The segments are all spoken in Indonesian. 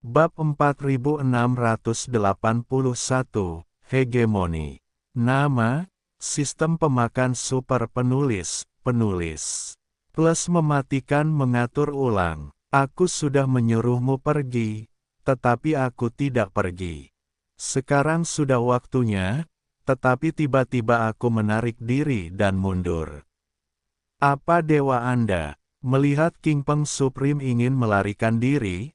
Bab 4681, Hegemoni. Nama, sistem pemakan super penulis, Plus mematikan mengatur ulang. Aku sudah menyuruhmu pergi, tetapi aku tidak pergi. Sekarang sudah waktunya, tetapi tiba-tiba aku menarik diri dan mundur. Apa dewa Anda? Melihat King Peng Supreme ingin melarikan diri,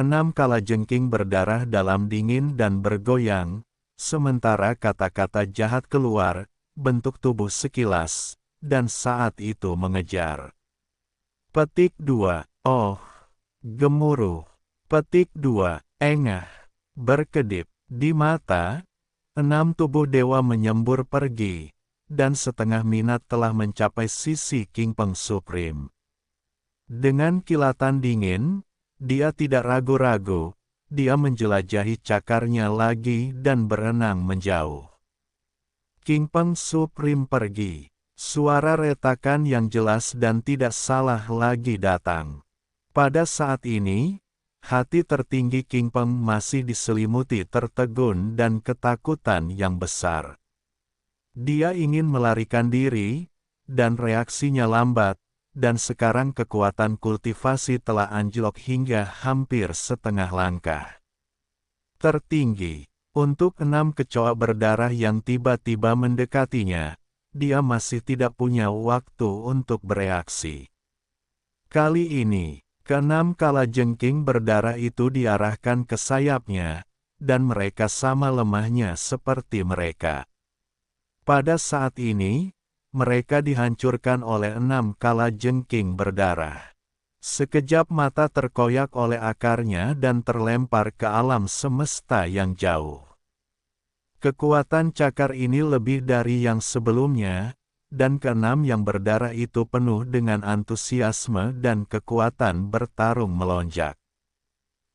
6 kalajengking berdarah dalam dingin dan bergoyang, sementara kata-kata jahat keluar, bentuk tubuh sekilas, dan saat itu mengejar. Petik 2. Oh, gemuruh. Petik 2. Engah. Berkedip. Di mata, 6 tubuh dewa menyembur pergi, dan setengah minat telah mencapai sisi King Peng Supreme. Dengan kilatan dingin, dia tidak ragu-ragu, dia menjelajahi cakarnya lagi dan berenang menjauh. King Peng Supreme pergi. Suara retakan yang jelas dan tidak salah lagi datang. Pada saat ini, hati tertinggi King Peng masih diselimuti tertegun dan ketakutan yang besar. Dia ingin melarikan diri, dan reaksinya lambat, dan sekarang kekuatan kultivasi telah anjlok hingga hampir setengah langkah. Tertinggi, untuk 6 kecoa berdarah yang tiba-tiba mendekatinya, dia masih tidak punya waktu untuk bereaksi. Kali ini, ke-6 kalajengking berdarah itu diarahkan ke sayapnya, dan mereka sama lemahnya seperti mereka. Pada saat ini, mereka dihancurkan oleh 6 kalajengking berdarah. Sekejap mata terkoyak oleh akarnya dan terlempar ke alam semesta yang jauh. Kekuatan cakar ini lebih dari yang sebelumnya, dan ke-6 yang berdarah itu penuh dengan antusiasme dan kekuatan bertarung melonjak.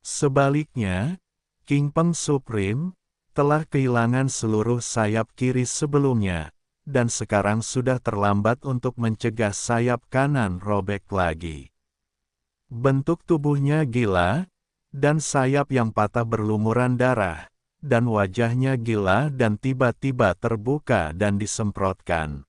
Sebaliknya, King Peng Supreme telah kehilangan seluruh sayap kiri sebelumnya, dan sekarang sudah terlambat untuk mencegah sayap kanan robek lagi. Bentuk tubuhnya gila, dan sayap yang patah berlumuran darah, dan wajahnya gila dan tiba-tiba terbuka dan disemprotkan.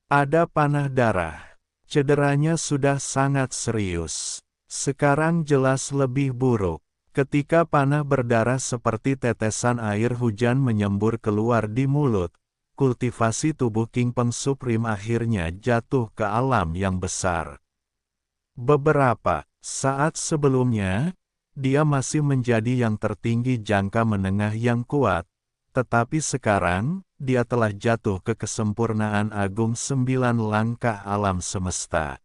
Ada panah darah. Cederanya sudah sangat serius. Sekarang jelas lebih buruk. Ketika panah berdarah seperti tetesan air hujan menyembur keluar di mulut, kultivasi tubuh King Peng Supreme akhirnya jatuh ke alam yang besar. Beberapa saat sebelumnya, dia masih menjadi yang tertinggi jangka menengah yang kuat, tetapi sekarang, dia telah jatuh ke kesempurnaan agung 9 langkah alam semesta.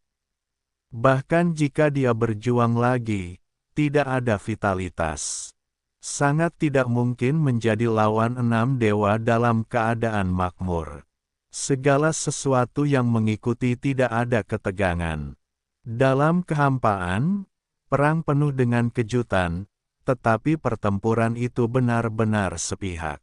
Bahkan jika dia berjuang lagi, tidak ada vitalitas. Sangat tidak mungkin menjadi lawan 6 dewa dalam keadaan makmur. Segala sesuatu yang mengikuti tidak ada ketegangan. Dalam kehampaan, perang penuh dengan kejutan, tetapi pertempuran itu benar-benar sepihak.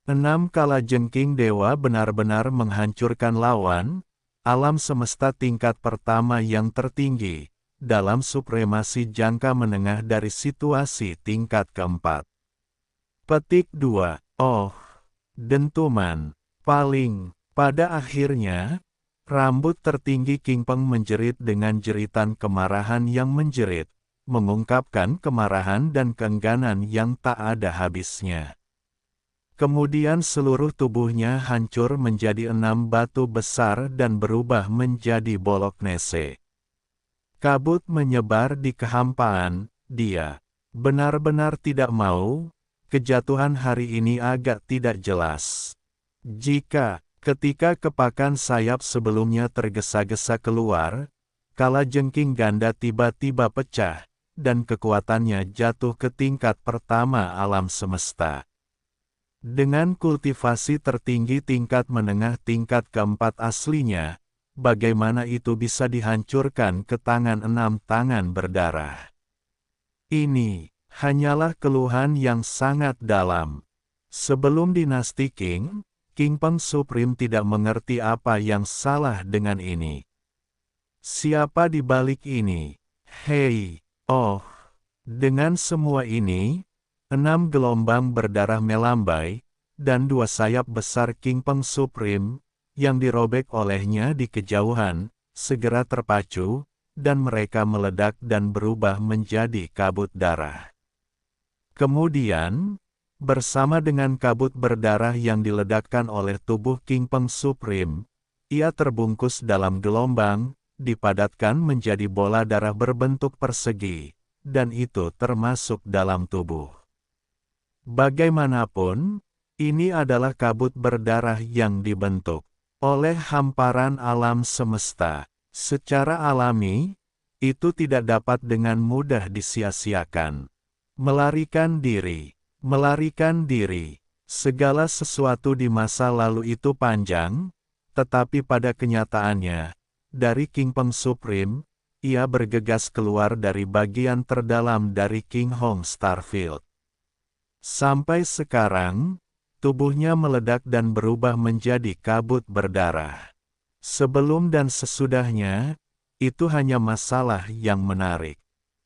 6 kalajengking dewa benar-benar menghancurkan lawan, alam semesta tingkat pertama yang tertinggi, dalam supremasi jangka menengah dari situasi tingkat keempat. Petik 2. Oh, dentuman. Pada akhirnya, rambut tertinggi King Peng menjerit dengan jeritan kemarahan yang menjerit, mengungkapkan kemarahan dan keengganan yang tak ada habisnya. Kemudian seluruh tubuhnya hancur menjadi 6 batu besar dan berubah menjadi Bolognese. Kabut menyebar di kehampaan, dia benar-benar tidak mau, kejatuhan hari ini agak tidak jelas. Ketika kepakan sayap sebelumnya tergesa-gesa keluar, kalajengking ganda tiba-tiba pecah, dan kekuatannya jatuh ke tingkat pertama alam semesta. Dengan kultivasi tertinggi tingkat menengah tingkat keempat aslinya, bagaimana itu bisa dihancurkan ke tangan 6 tangan berdarah? Ini hanyalah keluhan yang sangat dalam. Sebelum dinasti King Peng Supreme tidak mengerti apa yang salah dengan ini. Siapa di balik ini? Hei, oh, Dengan semua ini, 6 gelombang berdarah melambai, dan 2 sayap besar King Peng Supreme, yang dirobek olehnya di kejauhan, segera terpacu, dan mereka meledak dan berubah menjadi kabut darah. Kemudian, bersama dengan kabut berdarah yang diledakkan oleh tubuh King Peng Supreme, ia terbungkus dalam gelombang, dipadatkan menjadi bola darah berbentuk persegi, dan itu termasuk dalam tubuh. Bagaimanapun, ini adalah kabut berdarah yang dibentuk oleh hamparan alam semesta. Secara alami, itu tidak dapat dengan mudah disia-siakan. Melarikan diri, melarikan diri. Segala sesuatu di masa lalu itu panjang, tetapi pada kenyataannya, dari King Peng Supreme, ia bergegas keluar dari bagian terdalam dari King Hong Starfield. Sampai sekarang, tubuhnya meledak dan berubah menjadi kabut berdarah. Sebelum dan sesudahnya, itu hanya masalah yang menarik.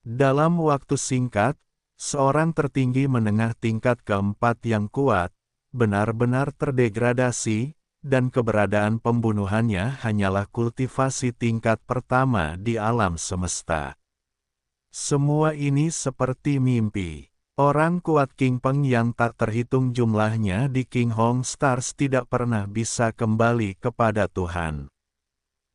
Dalam waktu singkat, seorang tertinggi menengah tingkat keempat yang kuat, benar-benar terdegradasi, dan keberadaan pembunuhannya hanyalah kultivasi tingkat pertama di alam semesta. Semua ini seperti mimpi. Orang kuat King Peng yang tak terhitung jumlahnya di King Hong Stars tidak pernah bisa kembali kepada Tuhan.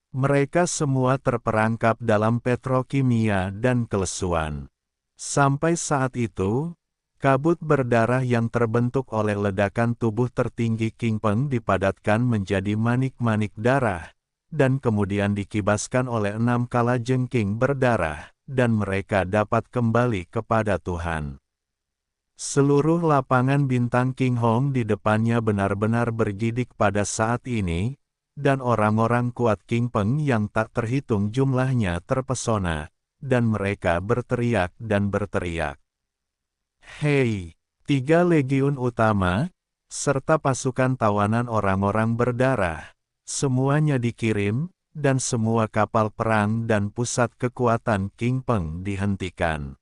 Mereka semua terperangkap dalam petrokimia dan kelesuan. Sampai saat itu, kabut berdarah yang terbentuk oleh ledakan tubuh tertinggi King Peng dipadatkan menjadi manik-manik darah, dan kemudian dikibaskan oleh 6 kalajengking berdarah, dan mereka dapat kembali kepada Tuhan. Seluruh lapangan bintang King Hong di depannya benar-benar bergidik pada saat ini, dan orang-orang kuat King Peng yang tak terhitung jumlahnya terpesona, dan mereka berteriak dan berteriak. Hei, 3 legiun utama, serta pasukan tawanan orang-orang berdarah, semuanya dikirim, dan semua kapal perang dan pusat kekuatan King Peng dihentikan.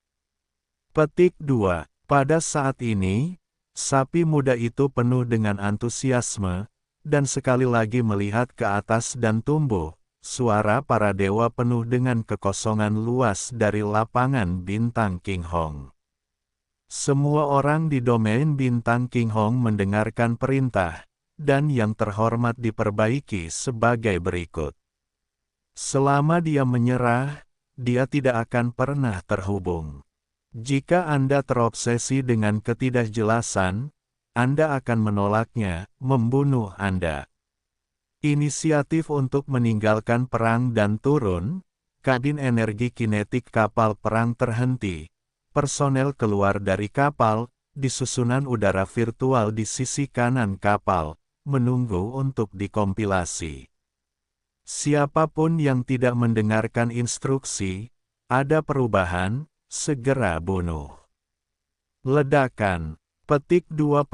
Petik 2. Pada saat ini, sapi muda itu penuh dengan antusiasme, dan sekali lagi melihat ke atas dan tumbuh, suara para dewa penuh dengan kekosongan luas dari lapangan bintang King Hong. Semua orang di domain bintang King Hong mendengarkan perintah, dan yang terhormat diperbaiki sebagai berikut. Selama dia menyerah, dia tidak akan pernah terhubung. Jika Anda terobsesi dengan ketidakjelasan, Anda akan menolaknya, membunuh Anda. Inisiatif untuk meninggalkan perang dan turun, kabin energi kinetik kapal perang terhenti. Personel keluar dari kapal, di susunan udara virtual di sisi kanan kapal, menunggu untuk dikompilasi. Siapapun yang tidak mendengarkan instruksi, ada perubahan, segera bunuh. Ledakan. Petik 2.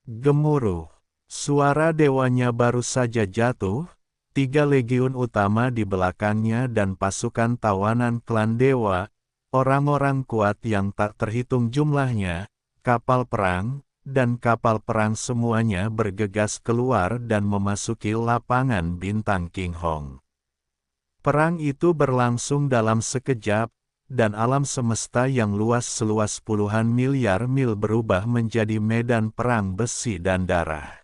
Gemuruh. Suara dewanya baru saja jatuh, 3 legiun utama di belakangnya dan pasukan tawanan klan dewa, orang-orang kuat yang tak terhitung jumlahnya, kapal perang, dan kapal perang semuanya bergegas keluar dan memasuki lapangan bintang King Hong. Perang itu berlangsung dalam sekejap, dan alam semesta yang luas seluas puluhan miliar mil berubah menjadi medan perang besi dan darah.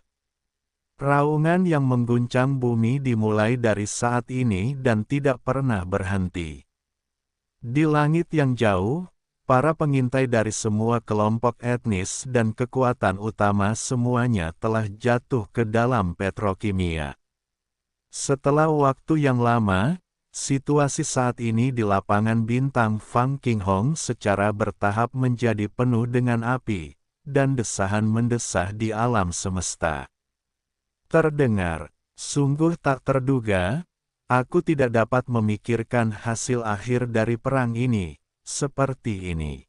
Raungan yang mengguncang bumi dimulai dari saat ini dan tidak pernah berhenti. Di langit yang jauh, para pengintai dari semua kelompok etnis dan kekuatan utama semuanya telah jatuh ke dalam petrokimia. Setelah waktu yang lama, situasi saat ini di lapangan bintang Fang King Hong secara bertahap menjadi penuh dengan api, dan desahan mendesah di alam semesta. Terdengar, sungguh tak terduga, aku tidak dapat memikirkan hasil akhir dari perang ini, seperti ini.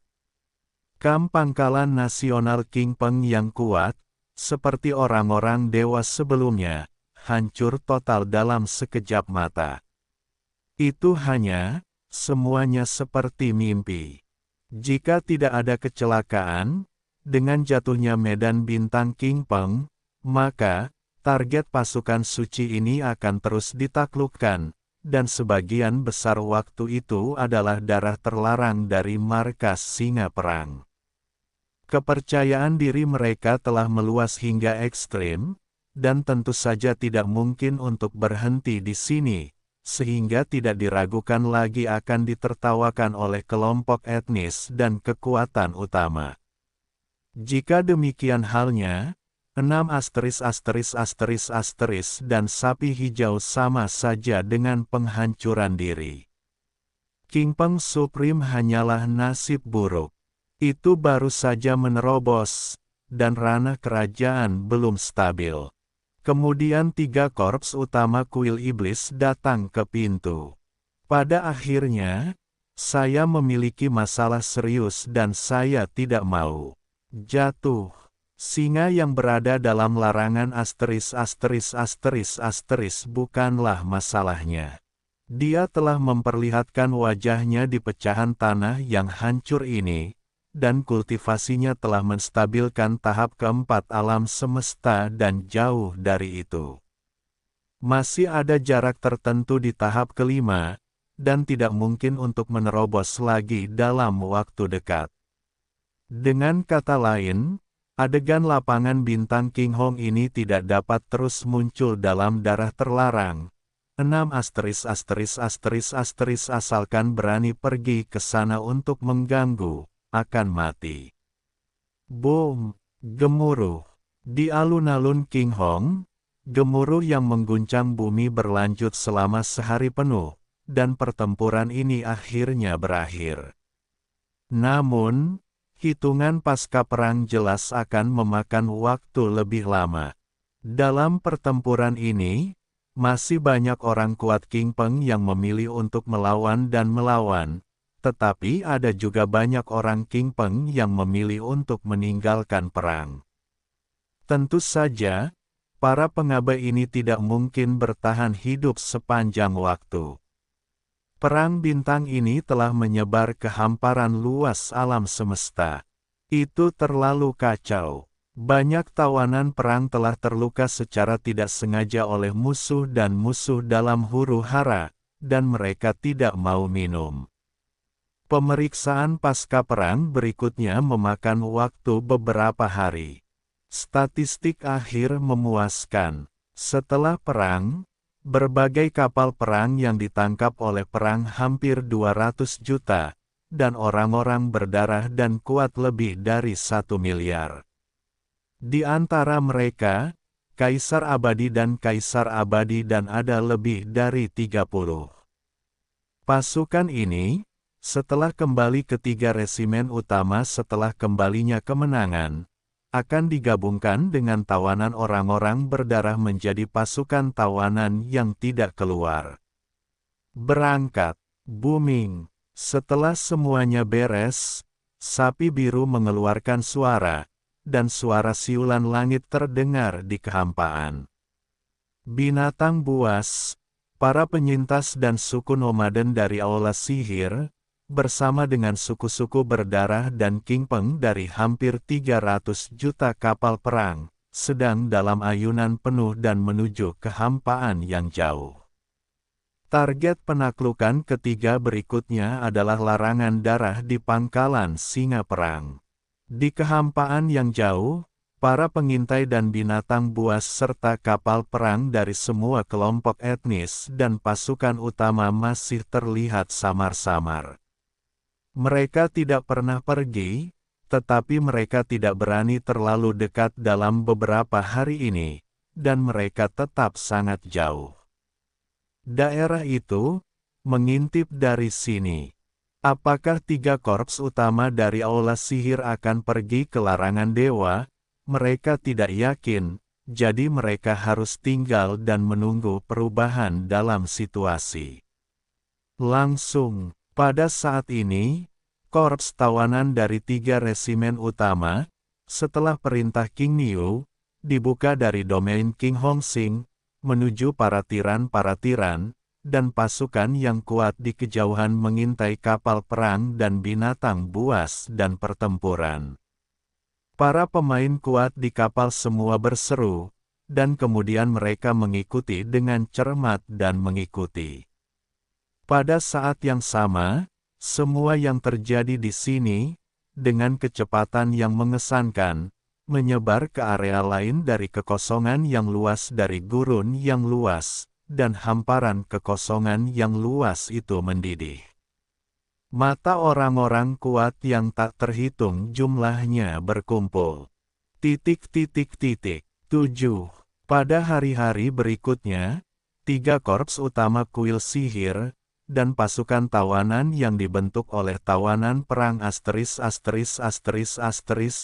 Kam pangkalan nasional King Peng yang kuat, seperti orang-orang dewa sebelumnya, hancur total dalam sekejap mata. Itu hanya, semuanya seperti mimpi. Jika tidak ada kecelakaan, dengan jatuhnya medan bintang King Peng, maka target pasukan suci ini akan terus ditaklukkan, dan sebagian besar waktu itu adalah darah terlarang dari markas singa perang. Kepercayaan diri mereka telah meluas hingga ekstrim, dan tentu saja tidak mungkin untuk berhenti di sini, sehingga tidak diragukan lagi akan ditertawakan oleh kelompok etnis dan kekuatan utama. Jika demikian halnya, 6 dan sapi hijau sama saja dengan penghancuran diri. King Peng Supreme hanyalah nasib buruk. Itu baru saja menerobos, dan ranah kerajaan belum stabil. Kemudian 3 korps utama kuil iblis datang ke pintu. Pada akhirnya, saya memiliki masalah serius dan saya tidak mau jatuh. Singa yang berada dalam larangan bukanlah masalahnya. Dia telah memperlihatkan wajahnya di pecahan tanah yang hancur ini, dan kultivasinya telah menstabilkan tahap keempat alam semesta dan jauh dari itu. Masih ada jarak tertentu di tahap kelima, dan tidak mungkin untuk menerobos lagi dalam waktu dekat. Dengan kata lain, adegan lapangan bintang King Hong ini tidak dapat terus muncul dalam darah terlarang. 6 asalkan berani pergi ke sana untuk mengganggu, akan mati. Boom! Gemuruh. Di alun-alun King Hong, gemuruh yang mengguncang bumi berlanjut selama sehari penuh, dan pertempuran ini akhirnya berakhir. Namun, hitungan pasca perang jelas akan memakan waktu lebih lama. Dalam pertempuran ini, masih banyak orang kuat King Peng yang memilih untuk melawan dan melawan, tetapi ada juga banyak orang King Peng yang memilih untuk meninggalkan perang. Tentu saja, para pengabai ini tidak mungkin bertahan hidup sepanjang waktu. Perang bintang ini telah menyebar ke hamparan luas alam semesta. Itu terlalu kacau. Banyak tawanan perang telah terluka secara tidak sengaja oleh musuh dan musuh dalam huru-hara, dan mereka tidak mau minum. Pemeriksaan pasca perang berikutnya memakan waktu beberapa hari. Statistik akhir memuaskan. Setelah perang, berbagai kapal perang yang ditangkap oleh perang hampir 200 juta, dan orang-orang berdarah dan kuat lebih dari 1 miliar. Di antara mereka, Kaisar Abadi dan ada lebih dari 30. Pasukan ini, setelah kembali ke 3 resimen utama setelah kembalinya kemenangan, akan digabungkan dengan tawanan orang-orang berdarah menjadi pasukan tawanan yang tidak keluar. Berangkat, booming. Setelah semuanya beres, sapi biru mengeluarkan suara, dan suara siulan langit terdengar di kehampaan. Binatang buas, para penyintas dan suku nomaden dari Aula Sihir, bersama dengan suku-suku berdarah dan King Peng dari hampir 300 juta kapal perang, sedang dalam ayunan penuh dan menuju kehampaan yang jauh. Target penaklukan ketiga berikutnya adalah larangan darah di pangkalan singa perang. Di kehampaan yang jauh, para pengintai dan binatang buas serta kapal perang dari semua kelompok etnis dan pasukan utama masih terlihat samar-samar. Mereka tidak pernah pergi, tetapi mereka tidak berani terlalu dekat dalam beberapa hari ini, dan mereka tetap sangat jauh. Daerah itu, mengintip dari sini. Apakah 3 korps utama dari Aula Sihir akan pergi ke larangan dewa? Mereka tidak yakin, jadi mereka harus tinggal dan menunggu perubahan dalam situasi. Langsung, pada saat ini, korps tawanan dari 3 resimen utama, setelah perintah King Niu, dibuka dari domain King Hong Sing, menuju paratiran-paratiran, dan pasukan yang kuat di kejauhan mengintai kapal perang dan binatang buas dan pertempuran. Para pemain kuat di kapal semua berseru, dan kemudian mereka mengikuti dengan cermat dan mengikuti. Pada saat yang sama, semua yang terjadi di sini, dengan kecepatan yang mengesankan, menyebar ke area lain dari kekosongan yang luas dari gurun yang luas, dan hamparan kekosongan yang luas itu mendidih. Mata orang-orang kuat yang tak terhitung jumlahnya berkumpul. 7. Pada hari-hari berikutnya, 3 korps utama kuil sihir, dan pasukan tawanan yang dibentuk oleh tawanan perang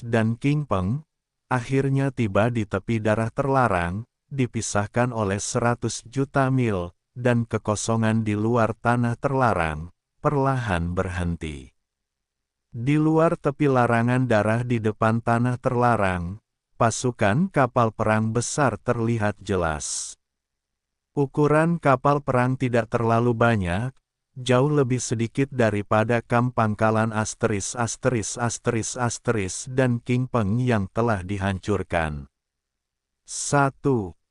dan King Peng, akhirnya tiba di tepi darah terlarang, dipisahkan oleh 100 juta mil, dan kekosongan di luar tanah terlarang, perlahan berhenti. Di luar tepi larangan darah di depan tanah terlarang, pasukan kapal perang besar terlihat jelas. Ukuran kapal perang tidak terlalu banyak, jauh lebih sedikit daripada kamp pangkalan dan King Peng yang telah dihancurkan. 1.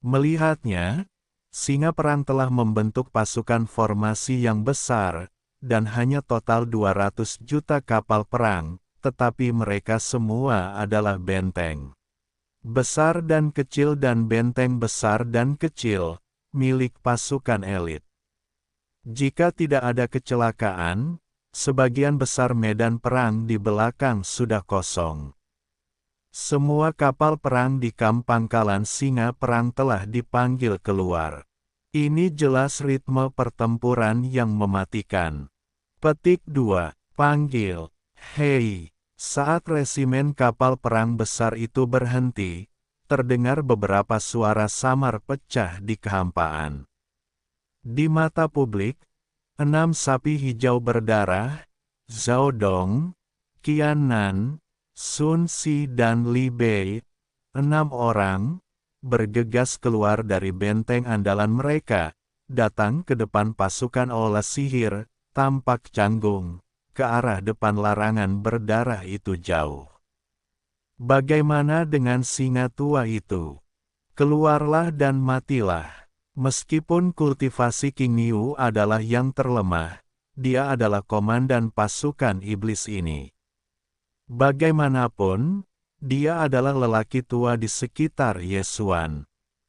Melihatnya, singa perang telah membentuk pasukan formasi yang besar, dan hanya total 200 juta kapal perang, tetapi mereka semua adalah benteng besar dan kecil dan benteng besar dan kecil, milik pasukan elit. Jika tidak ada kecelakaan, sebagian besar medan perang di belakang sudah kosong. Semua kapal perang di kamp pangkalan singa perang telah dipanggil keluar. Ini jelas ritme pertempuran yang mematikan. Petik 2. Panggil. Hei. Saat resimen kapal perang besar itu berhenti, terdengar beberapa suara samar pecah di kehampaan. Di mata publik, 6 sapi hijau berdarah, Zhao Dong, Qian Nan, Sun Si dan Li Bei, 6 orang, bergegas keluar dari benteng andalan mereka, datang ke depan pasukan olah sihir, tampak canggung, ke arah depan larangan berdarah itu jauh. Bagaimana dengan singa tua itu? Keluarlah dan matilah. Meskipun kultivasi King Niu adalah yang terlemah, dia adalah komandan pasukan iblis ini. Bagaimanapun, dia adalah lelaki tua di sekitar Yesuan.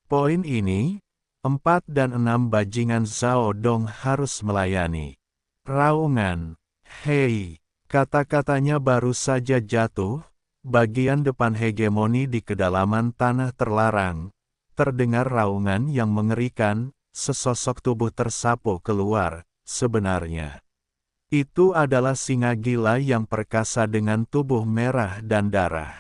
Poin ini, 4 dan 6 bajingan Zhao Dong harus melayani. Raungan. Hei, kata-katanya baru saja jatuh, bagian depan hegemoni di kedalaman tanah terlarang. Terdengar raungan yang mengerikan, sesosok tubuh tersapu keluar, sebenarnya. Itu adalah singa gila yang perkasa dengan tubuh merah dan darah.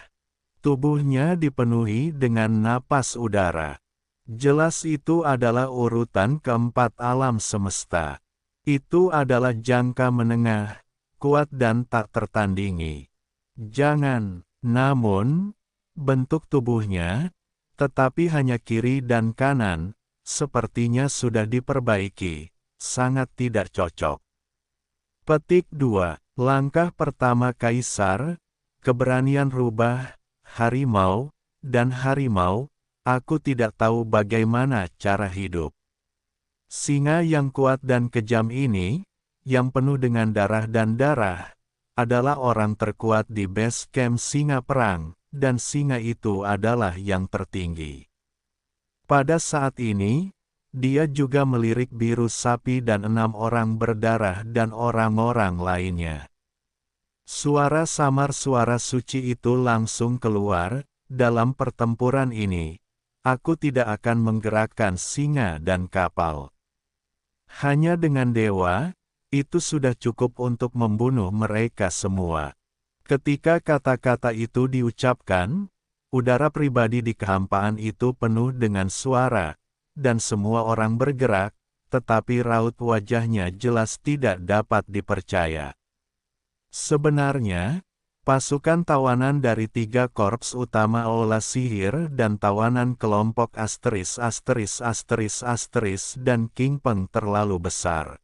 Tubuhnya dipenuhi dengan napas udara. Jelas itu adalah urutan keempat alam semesta. Itu adalah jangka menengah, kuat dan tak tertandingi. Jangan, namun, bentuk tubuhnya, tetapi hanya kiri dan kanan, sepertinya sudah diperbaiki, sangat tidak cocok. Petik 2. Langkah pertama Kaisar, keberanian rubah, harimau, dan harimau, aku tidak tahu bagaimana cara hidup. Singa yang kuat dan kejam ini, yang penuh dengan darah dan darah, adalah orang terkuat di base camp singa perang, dan singa itu adalah yang tertinggi. Pada saat ini, dia juga melirik biru sapi dan 6 orang berdarah dan orang-orang lainnya. Suara samar suara suci itu langsung keluar, dalam pertempuran ini, aku tidak akan menggerakkan singa dan kapal. Hanya dengan dewa, itu sudah cukup untuk membunuh mereka semua. Ketika kata-kata itu diucapkan, udara pribadi di kehampaan itu penuh dengan suara, dan semua orang bergerak, tetapi raut wajahnya jelas tidak dapat dipercaya. Sebenarnya, Pasukan tawanan dari 3 korps utama Aula Sihir dan tawanan kelompok dan King Peng terlalu besar.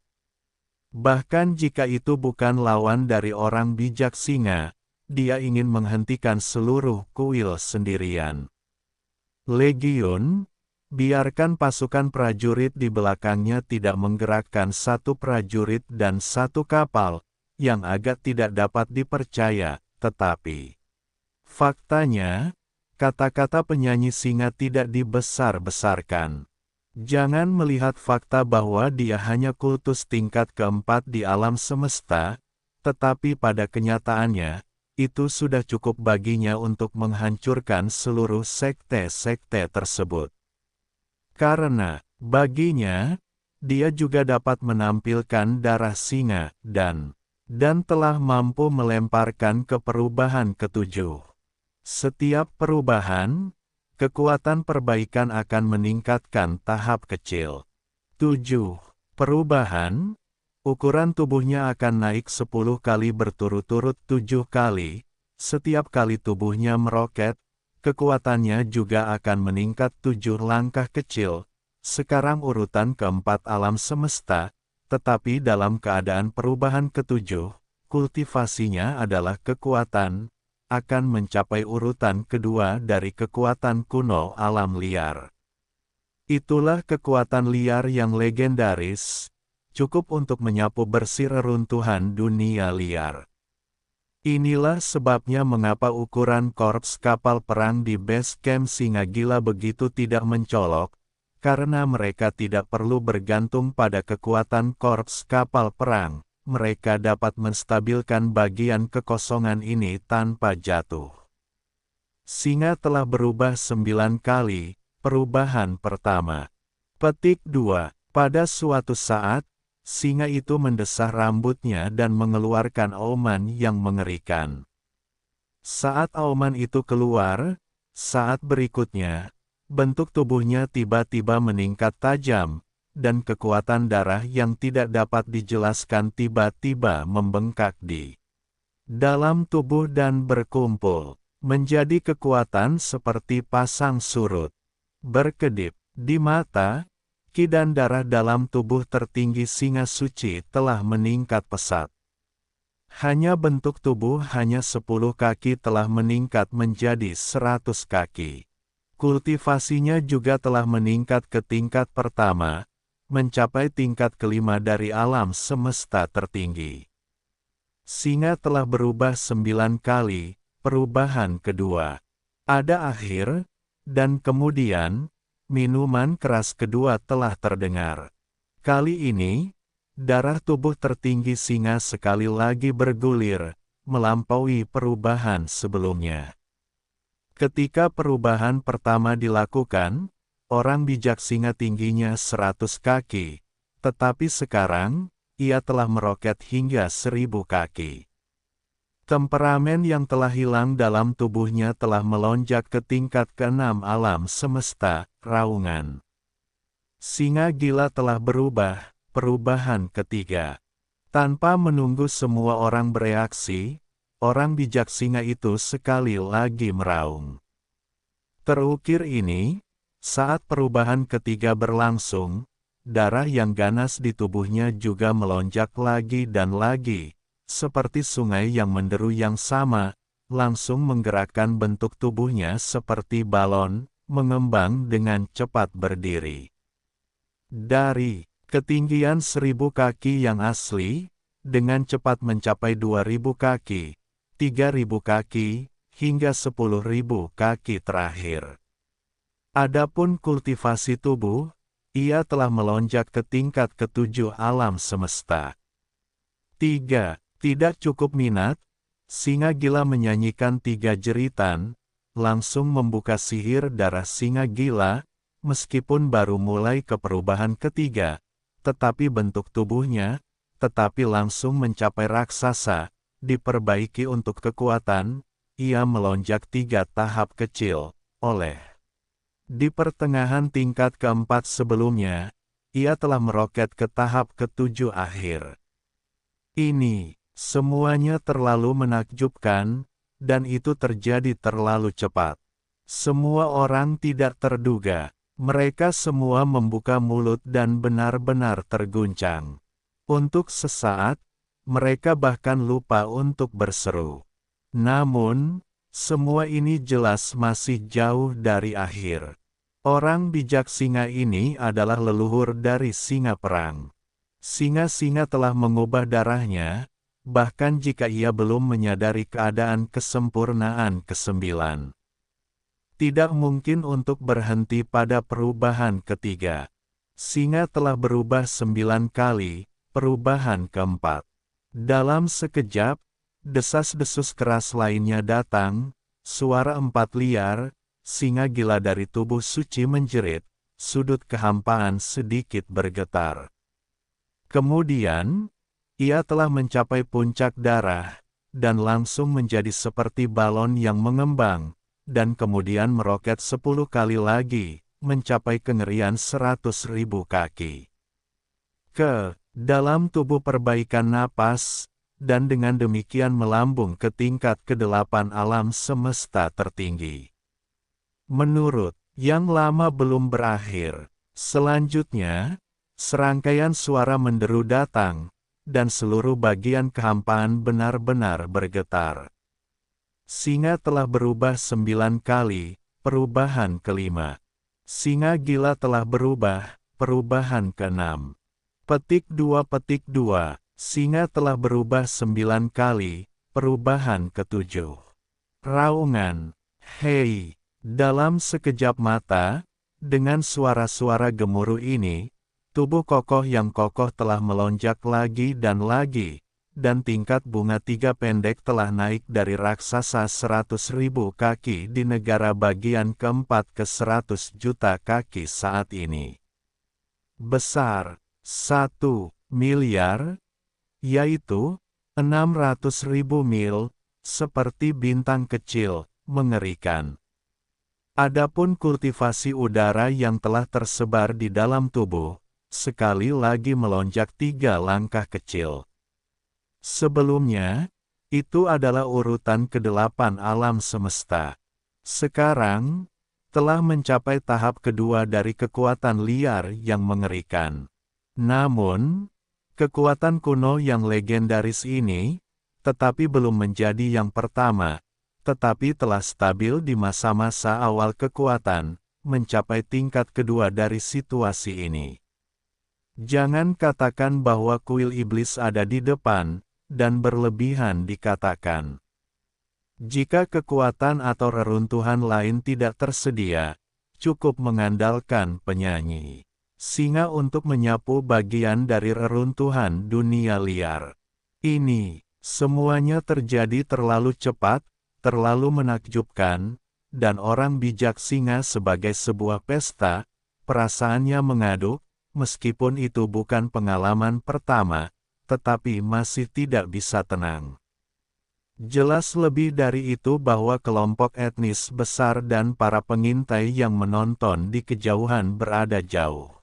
Bahkan jika itu bukan lawan dari orang bijak singa, dia ingin menghentikan seluruh kuil sendirian. Legiun, biarkan pasukan prajurit di belakangnya tidak menggerakkan satu prajurit dan satu kapal, yang agak tidak dapat dipercaya. Tetapi, faktanya, kata-kata penyanyi singa tidak dibesar-besarkan. Jangan melihat fakta bahwa dia hanya kultus tingkat keempat di alam semesta, tetapi pada kenyataannya, itu sudah cukup baginya untuk menghancurkan seluruh sekte-sekte tersebut. Karena, baginya, dia juga dapat menampilkan darah singa, dan telah mampu melemparkan ke perubahan ketujuh. Setiap perubahan, kekuatan perbaikan akan meningkatkan tahap kecil. 7. Perubahan, ukuran tubuhnya akan naik 10 kali berturut-turut 7 kali, setiap kali tubuhnya meroket, kekuatannya juga akan meningkat 7 langkah kecil, sekarang urutan keempat alam semesta, tetapi dalam keadaan perubahan ketujuh, kultivasinya adalah kekuatan, akan mencapai urutan kedua dari kekuatan kuno alam liar. Itulah kekuatan liar yang legendaris, cukup untuk menyapu bersih reruntuhan dunia liar. Inilah sebabnya mengapa ukuran korps kapal perang di base camp Singa Gila begitu tidak mencolok, karena mereka tidak perlu bergantung pada kekuatan korps kapal perang, mereka dapat menstabilkan bagian kekosongan ini tanpa jatuh. Singa telah berubah 9 kali, perubahan pertama. Petik 2. Pada suatu saat, singa itu mendesah rambutnya dan mengeluarkan auman yang mengerikan. Saat auman itu keluar, saat berikutnya, bentuk tubuhnya tiba-tiba meningkat tajam, dan kekuatan darah yang tidak dapat dijelaskan tiba-tiba membengkak di dalam tubuh dan berkumpul, menjadi kekuatan seperti pasang surut. Berkedip di mata, ki dan darah dalam tubuh tertinggi singa suci telah meningkat pesat. Hanya bentuk tubuh hanya 10 kaki telah meningkat menjadi 100 kaki. Kultivasinya juga telah meningkat ke tingkat pertama, mencapai tingkat kelima dari alam semesta tertinggi. Singa telah berubah 9 kali, perubahan kedua. Ada akhir, dan kemudian, minuman keras kedua telah terdengar. Kali ini, darah tubuh tertinggi singa sekali lagi bergulir, melampaui perubahan sebelumnya. Ketika perubahan pertama dilakukan, orang bijak singa tingginya 100 kaki, tetapi sekarang, ia telah meroket hingga 1000 kaki. Temperamen yang telah hilang dalam tubuhnya telah melonjak ke tingkat ke-6 alam semesta, raungan. Singa gila telah berubah, perubahan ketiga. Tanpa menunggu semua orang bereaksi, orang bijak singa itu sekali lagi meraung. Terukir ini, saat perubahan ketiga berlangsung, darah yang ganas di tubuhnya juga melonjak lagi dan lagi, seperti sungai yang menderu yang sama, langsung menggerakkan bentuk tubuhnya seperti balon, mengembang dengan cepat berdiri. Dari ketinggian 1000 kaki yang asli, dengan cepat mencapai 2000 kaki, 3000 kaki, hingga 10.000 kaki terakhir. Adapun kultivasi tubuh, ia telah melonjak ke tingkat ke-7 alam semesta. 3. Tidak cukup minat, singa gila menyanyikan 3 jeritan, langsung membuka sihir darah singa gila, meskipun baru mulai ke perubahan ketiga, tetapi bentuk tubuhnya, tetapi langsung mencapai raksasa, diperbaiki untuk kekuatan, ia melonjak 3 tahap kecil, di pertengahan tingkat keempat sebelumnya, ia telah meroket ke tahap ke-7 akhir. Ini, semuanya terlalu menakjubkan, dan itu terjadi terlalu cepat. Semua orang tidak terduga. Mereka semua membuka mulut dan benar-benar terguncang. Untuk sesaat, mereka bahkan lupa untuk berseru. Namun, semua ini jelas masih jauh dari akhir. Orang bijak singa ini adalah leluhur dari singa perang. Singa-singa telah mengubah darahnya, bahkan jika ia belum menyadari keadaan kesempurnaan kesembilan. Tidak mungkin untuk berhenti pada perubahan ketiga. Singa telah berubah 9 kali, perubahan keempat. Dalam sekejap, desas-desus keras lainnya datang, suara empat liar, singa gila dari tubuh suci menjerit, sudut kehampaan sedikit bergetar. Kemudian, ia telah mencapai puncak darah, dan langsung menjadi seperti balon yang mengembang, dan kemudian meroket 10 kali lagi, mencapai kengerian 100.000 kaki. Ke dalam tubuh perbaikan napas, dan dengan demikian melambung ke tingkat ke-8 alam semesta tertinggi. Menurut yang lama belum berakhir. Selanjutnya, serangkaian suara menderu datang, dan seluruh bagian kehampaan benar-benar bergetar. Singa telah berubah 9 kali, perubahan kelima. Singa gila telah berubah, perubahan ke-6. Petik 2. Singa telah berubah 9 kali, perubahan ke-7. Raungan. Hei! Dalam sekejap mata, dengan suara-suara gemuruh ini, tubuh kokoh yang kokoh telah melonjak lagi, dan tingkat bunga 3 pendek telah naik dari raksasa 100.000 kaki di negara bagian keempat ke 100 juta kaki saat ini. Besar, 1 miliar, yaitu 600.000 mil, seperti bintang kecil, mengerikan. Adapun kultivasi udara yang telah tersebar di dalam tubuh, sekali lagi melonjak 3 langkah kecil. Sebelumnya, itu adalah urutan ke-8 alam semesta. Sekarang, telah mencapai tahap kedua dari kekuatan liar yang mengerikan. Namun, kekuatan kuno yang legendaris ini, tetapi belum menjadi yang pertama, tetapi telah stabil di masa-masa awal kekuatan, mencapai tingkat kedua dari situasi ini. Jangan katakan bahwa kuil iblis ada di depan, dan berlebihan dikatakan. Jika kekuatan atau reruntuhan lain tidak tersedia, cukup mengandalkan penyanyi singa untuk menyapu bagian dari reruntuhan dunia liar. Ini, semuanya terjadi terlalu cepat, terlalu menakjubkan, dan orang bijak singa sebagai sebuah pesta, perasaannya mengaduk, meskipun itu bukan pengalaman pertama, tetapi masih tidak bisa tenang. Jelas lebih dari itu bahwa kelompok etnis besar dan para pengintai yang menonton di kejauhan berada jauh.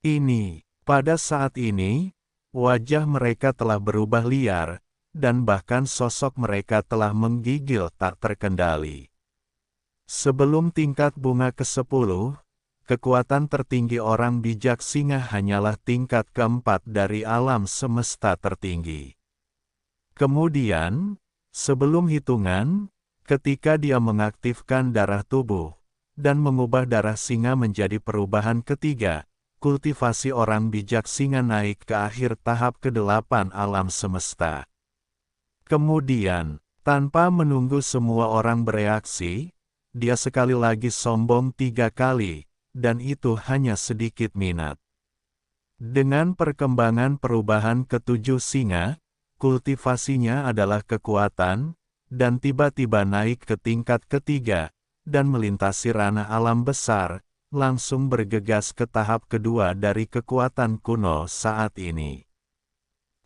Ini, pada saat ini, wajah mereka telah berubah liar, dan bahkan sosok mereka telah menggigil tak terkendali. Sebelum tingkat bunga ke-10, kekuatan tertinggi orang bijak singa hanyalah tingkat keempat dari alam semesta tertinggi. Kemudian, sebelum hitungan, ketika dia mengaktifkan darah tubuh, dan mengubah darah singa menjadi perubahan ketiga, kultivasi orang bijak singa naik ke akhir tahap ke-8 alam semesta. Kemudian, tanpa menunggu semua orang bereaksi, dia sekali lagi sombong 3 kali, dan itu hanya sedikit minat. Dengan perkembangan perubahan ke-7 singa, kultivasinya adalah kekuatan, dan tiba-tiba naik ke tingkat ketiga, dan melintasi ranah alam besar, langsung bergegas ke tahap kedua dari kekuatan kuno saat ini.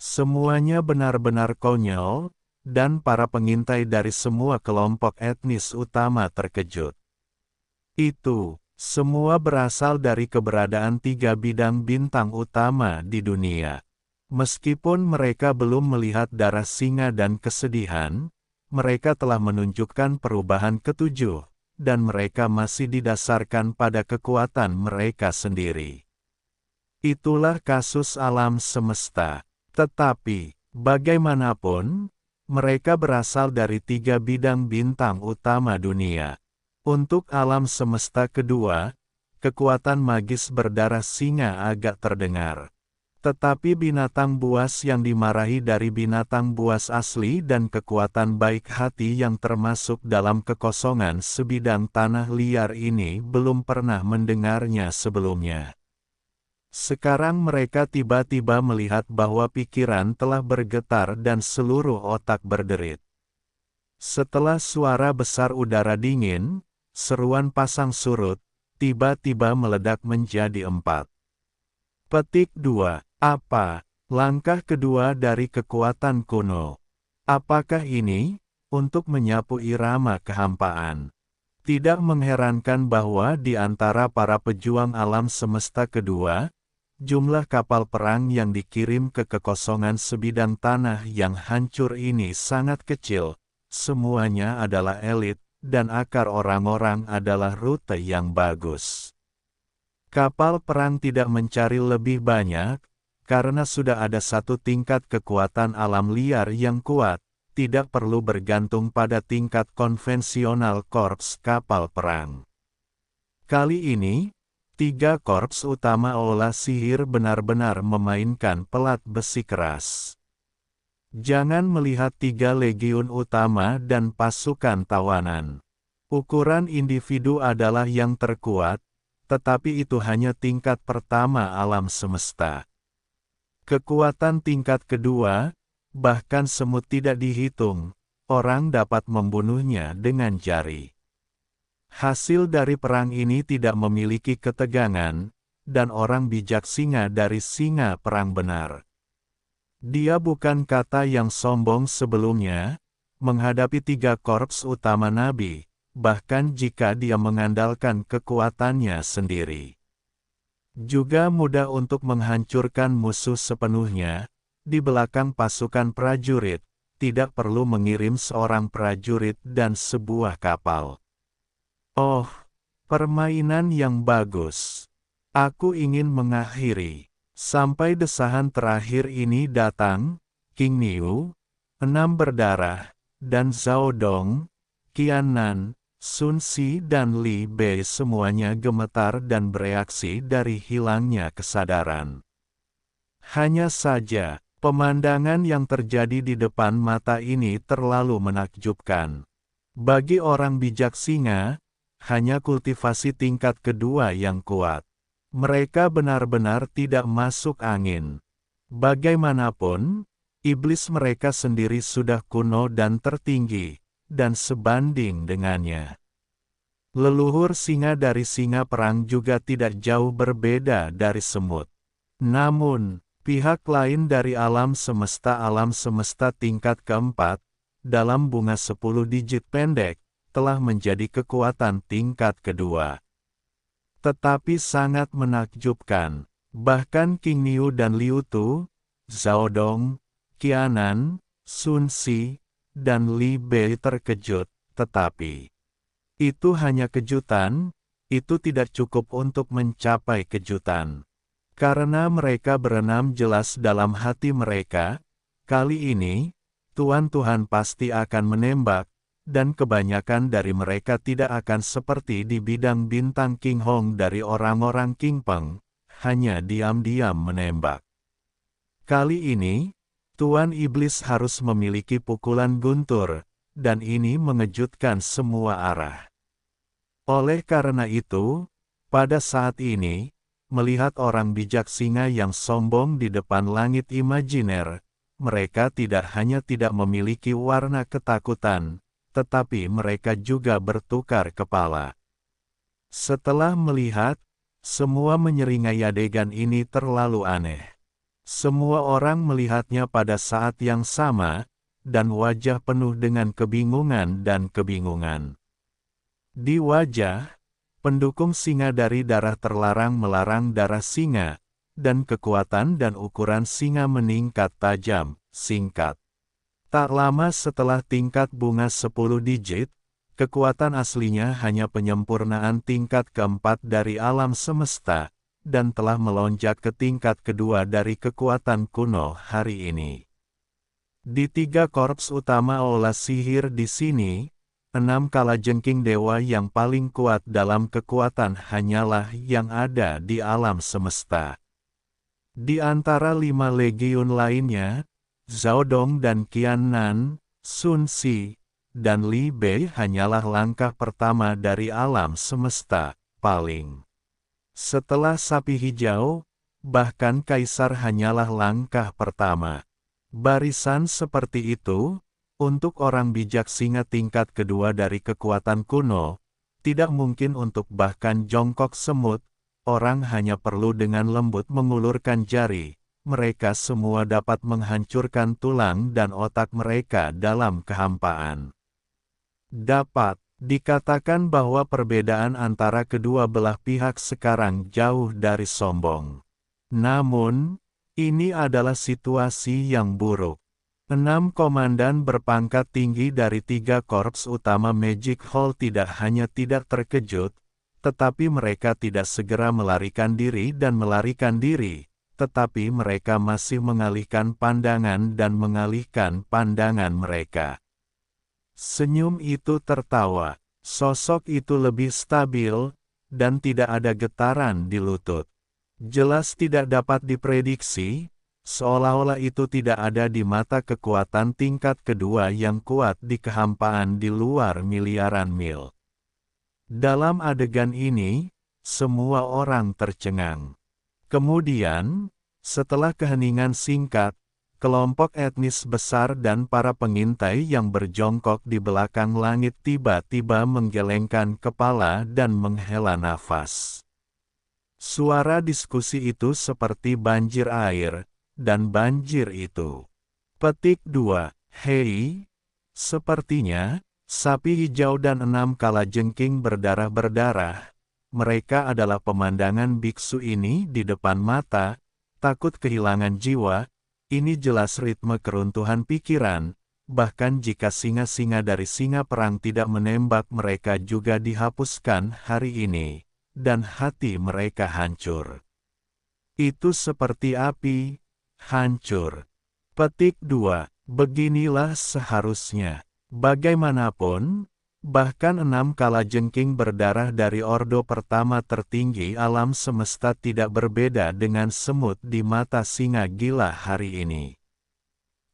Semuanya benar-benar konyol, dan para pengintai dari semua kelompok etnis utama terkejut. Itu semua berasal dari keberadaan 3 bidang bintang utama di dunia. Meskipun mereka belum melihat darah singa dan kesedihan, mereka telah menunjukkan perubahan ketujuh, dan mereka masih didasarkan pada kekuatan mereka sendiri. Itulah kasus alam semesta. Tetapi, bagaimanapun, mereka berasal dari 3 bidang bintang utama dunia. Untuk alam semesta kedua, kekuatan magis berdarah singa agak terdengar. Tetapi binatang buas yang dimarahi dari binatang buas asli dan kekuatan baik hati yang termasuk dalam kekosongan sebidang tanah liar ini belum pernah mendengarnya sebelumnya. Sekarang mereka tiba-tiba melihat bahwa pikiran telah bergetar dan seluruh otak berderit. Setelah suara besar udara dingin, seruan pasang surut, tiba-tiba meledak menjadi 4. Petik 2. Apa langkah kedua dari kekuatan kuno? Apakah ini untuk menyapu irama kehampaan? Tidak mengherankan bahwa di antara para pejuang alam semesta kedua, jumlah kapal perang yang dikirim ke kekosongan sebidang tanah yang hancur ini sangat kecil. Semuanya adalah elit, dan akar orang-orang adalah rute yang bagus. Kapal perang tidak mencari lebih banyak, karena sudah ada satu tingkat kekuatan alam liar yang kuat, tidak perlu bergantung pada tingkat konvensional korps kapal perang. Kali ini, 3 korps utama olah sihir benar-benar memainkan pelat besi keras. Jangan melihat 3 legiun utama dan pasukan tawanan. Ukuran individu adalah yang terkuat, tetapi itu hanya tingkat pertama alam semesta. Kekuatan tingkat kedua, bahkan semut tidak dihitung, orang dapat membunuhnya dengan jari. Hasil dari perang ini tidak memiliki ketegangan, dan orang bijak singa dari singa perang benar. Dia bukan kata yang sombong sebelumnya, menghadapi 3 korps utama nabi, bahkan jika dia mengandalkan kekuatannya sendiri. Juga mudah untuk menghancurkan musuh sepenuhnya, di belakang pasukan prajurit, tidak perlu mengirim seorang prajurit dan sebuah kapal. Oh, permainan yang bagus. Aku ingin mengakhiri. Sampai desahan terakhir ini datang, King Niu, 6 berdarah, dan Zhao Dong, Qianan, Sun Si dan Li Bei semuanya gemetar dan bereaksi dari hilangnya kesadaran. Hanya saja, pemandangan yang terjadi di depan mata ini terlalu menakjubkan. Bagi orang bijak singa, hanya kultivasi tingkat kedua yang kuat. Mereka benar-benar tidak masuk angin. Bagaimanapun, iblis mereka sendiri sudah kuno dan tertinggi, dan sebanding dengannya. Leluhur singa dari singa perang juga tidak jauh berbeda dari semut. Namun, pihak lain dari alam semesta tingkat keempat, dalam bunga 10 digit pendek, telah menjadi kekuatan tingkat kedua. Tetapi sangat menakjubkan, bahkan King Niu dan Liu Tu, Zhao Dong, Qianan, Sun Si, dan Li Bei terkejut, tetapi itu hanya kejutan, itu tidak cukup untuk mencapai kejutan. Karena mereka berenam jelas dalam hati mereka, kali ini, Tuan-Tuhan pasti akan menembak, dan kebanyakan dari mereka tidak akan seperti di bidang bintang King Hong dari orang-orang King Peng, hanya diam-diam menembak. Kali ini, Tuan Iblis harus memiliki pukulan guntur, dan ini mengejutkan semua arah. Oleh karena itu, pada saat ini, melihat orang bijak singa yang sombong di depan langit imajiner, mereka tidak hanya tidak memiliki warna ketakutan, tetapi mereka juga bertukar kepala. Setelah melihat, semua menyeringai adegan ini terlalu aneh. Semua orang melihatnya pada saat yang sama, dan wajah penuh dengan kebingungan dan kebingungan. Di wajah, pendukung singa dari darah terlarang melarang darah singa, dan kekuatan dan ukuran singa meningkat tajam, singkat. Tak lama setelah tingkat bunga 10 digit, kekuatan aslinya hanya penyempurnaan tingkat keempat dari alam semesta, dan telah melonjak ke tingkat kedua dari kekuatan kuno hari ini. Di 3 korps utama olah sihir di sini, 6 kalajengking dewa yang paling kuat dalam kekuatan hanyalah yang ada di alam semesta. Di antara 5 legiun lainnya, Zhao Dong dan Qian Nan, Sun Si, dan Li Bei hanyalah langkah pertama dari alam semesta, paling. Setelah sapi hijau, bahkan kaisar hanyalah langkah pertama. Barisan seperti itu, untuk orang bijak singa tingkat kedua dari kekuatan kuno, tidak mungkin untuk bahkan jongkok semut, orang hanya perlu dengan lembut mengulurkan jari. Mereka semua dapat menghancurkan tulang dan otak mereka dalam kehampaan. Dapat dikatakan bahwa perbedaan antara kedua belah pihak sekarang jauh dari sombong. Namun, ini adalah situasi yang buruk. 6 komandan berpangkat tinggi dari 3 korps utama Magic Hall tidak hanya tidak terkejut, tetapi mereka tidak segera melarikan diri, tetapi mereka masih mengalihkan pandangan mereka. Senyum itu tertawa, sosok itu lebih stabil, dan tidak ada getaran di lutut. Jelas tidak dapat diprediksi, seolah-olah itu tidak ada di mata kekuatan tingkat kedua yang kuat di kehampaan di luar miliaran mil. Dalam adegan ini, semua orang tercengang. Kemudian, setelah keheningan singkat, kelompok etnis besar dan para pengintai yang berjongkok di belakang langit tiba-tiba menggelengkan kepala dan menghela nafas. Suara diskusi itu seperti banjir air, dan banjir itu. Petik 2. Hei, sepertinya, sapi hijau dan 6 kalajengking berdarah-berdarah. Mereka adalah pemandangan biksu ini di depan mata, takut kehilangan jiwa. Ini jelas ritme keruntuhan pikiran, bahkan jika singa-singa dari singa perang tidak menembak mereka juga dihapuskan hari ini, dan hati mereka hancur. Itu seperti api, hancur. Petik 2. Beginilah seharusnya. Bagaimanapun, bahkan 6 kalajengking berdarah dari ordo pertama tertinggi alam semesta tidak berbeda dengan semut di mata singa gila hari ini.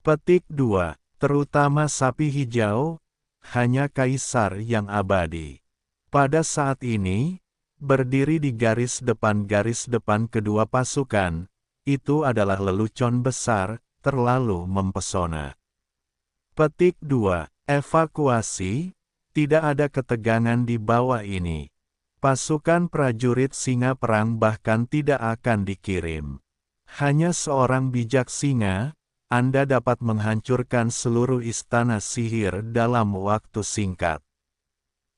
Petik 2. Terutama sapi hijau, hanya kaisar yang abadi. Pada saat ini, berdiri di garis depan kedua pasukan, itu adalah lelucon besar, terlalu mempesona. Petik 2. Evakuasi. Tidak ada ketegangan di bawah ini. Pasukan prajurit singa perang bahkan tidak akan dikirim. Hanya seorang bijak singa, Anda dapat menghancurkan seluruh istana sihir dalam waktu singkat.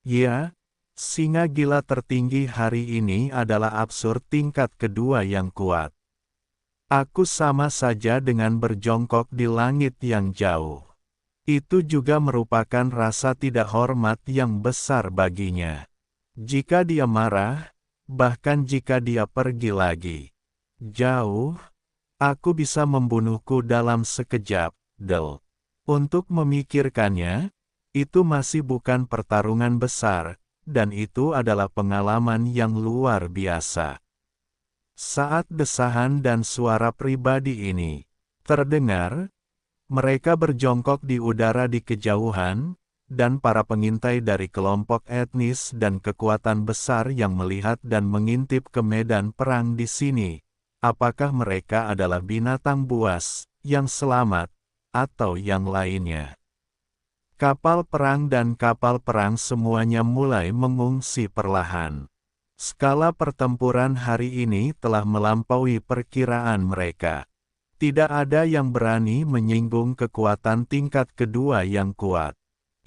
Ya, singa gila tertinggi hari ini adalah absurd tingkat kedua yang kuat. Aku sama saja dengan berjongkok di langit yang jauh. Itu juga merupakan rasa tidak hormat yang besar baginya. Jika dia marah, bahkan jika dia pergi lagi jauh, aku bisa membunuhku dalam sekejap, Del. Untuk memikirkannya, itu masih bukan pertarungan besar, dan itu adalah pengalaman yang luar biasa. Saat desahan dan suara pribadi ini terdengar, mereka berjongkok di udara di kejauhan, dan para pengintai dari kelompok etnis dan kekuatan besar yang melihat dan mengintip ke medan perang di sini. Apakah mereka adalah binatang buas yang selamat, atau yang lainnya? Kapal perang dan kapal perang semuanya mulai mengungsi perlahan. Skala pertempuran hari ini telah melampaui perkiraan mereka. Tidak ada yang berani menyinggung kekuatan tingkat kedua yang kuat.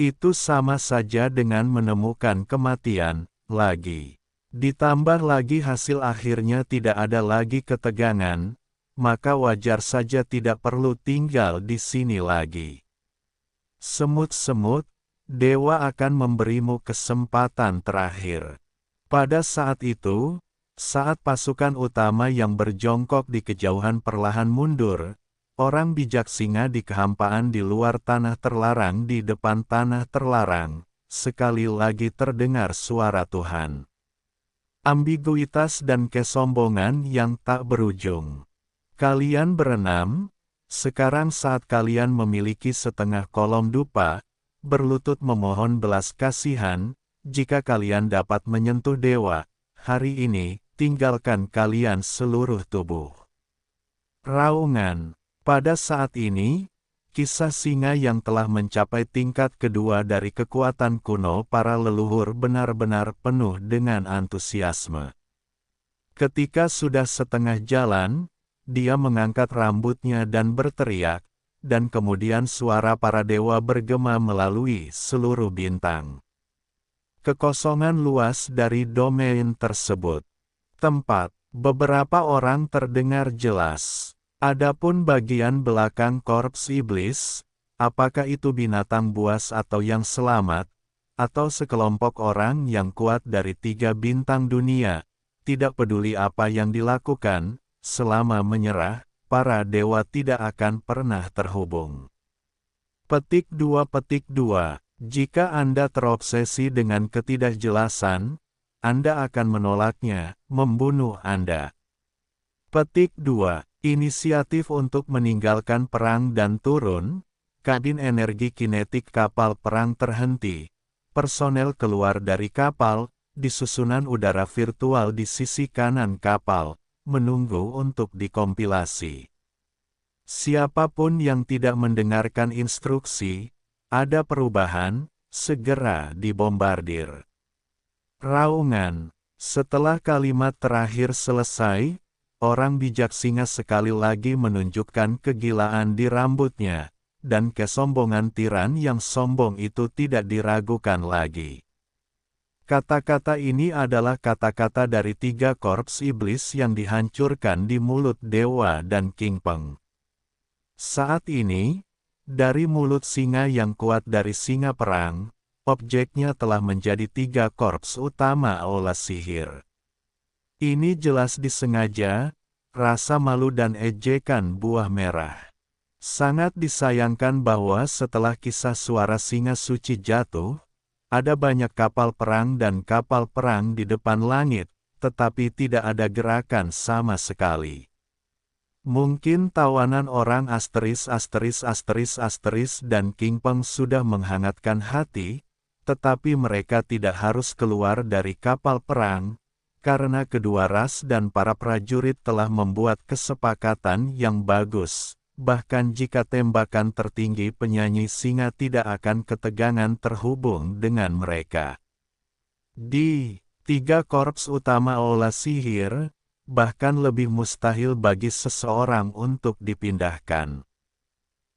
Itu sama saja dengan menemukan kematian, lagi. Ditambah lagi hasil akhirnya tidak ada lagi ketegangan, maka wajar saja tidak perlu tinggal di sini lagi. Semut-semut, dewa akan memberimu kesempatan terakhir. Pada saat itu, saat pasukan utama yang berjongkok di kejauhan perlahan mundur, orang bijak singa di kehampaan di luar tanah terlarang di depan tanah terlarang, sekali lagi terdengar suara Tuhan. Ambiguitas dan kesombongan yang tak berujung. Kalian berenam, sekarang saat kalian memiliki setengah kolom dupa, berlutut memohon belas kasihan, jika kalian dapat menyentuh dewa, hari ini, tinggalkan kalian seluruh tubuh. Raungan. Pada saat ini, kisah singa yang telah mencapai tingkat kedua dari kekuatan kuno para leluhur benar-benar penuh dengan antusiasme. Ketika sudah setengah jalan, dia mengangkat rambutnya dan berteriak, dan kemudian suara para dewa bergema melalui seluruh bintang. Kekosongan luas dari domain tersebut. Tempat, beberapa orang terdengar jelas. Adapun bagian belakang korps iblis, apakah itu binatang buas atau yang selamat, atau sekelompok orang yang kuat dari 3 bintang dunia, tidak peduli apa yang dilakukan, selama menyerah, para dewa tidak akan pernah terhubung. Petik 2. Jika Anda terobsesi dengan ketidakjelasan, Anda akan menolaknya, membunuh Anda. Petik 2. Inisiatif untuk meninggalkan perang dan turun, kabin energi kinetik kapal perang terhenti. Personel keluar dari kapal, di susunan udara virtual di sisi kanan kapal, menunggu untuk dikompilasi. Siapapun yang tidak mendengarkan instruksi, ada perubahan, segera dibombardir. Raungan. Setelah kalimat terakhir selesai, orang bijak singa sekali lagi menunjukkan kegilaan di rambutnya, dan kesombongan tiran yang sombong itu tidak diragukan lagi. Kata-kata ini adalah kata-kata dari 3 korps iblis yang dihancurkan di mulut dewa dan King Peng. Saat ini, dari mulut singa yang kuat dari singa perang, objeknya telah menjadi 3 korps utama aula sihir. Ini jelas disengaja, rasa malu dan ejekan buah merah. Sangat disayangkan bahwa setelah kisah suara singa suci jatuh, ada banyak kapal perang dan kapal perang di depan langit, tetapi tidak ada gerakan sama sekali. Mungkin tawanan orang asteris dan King Peng sudah menghangatkan hati, tetapi mereka tidak harus keluar dari kapal perang, karena kedua ras dan para prajurit telah membuat kesepakatan yang bagus. Bahkan jika tembakan tertinggi penyanyi singa tidak akan ketegangan terhubung dengan mereka. Di 3 korps utama aula sihir, bahkan lebih mustahil bagi seseorang untuk dipindahkan.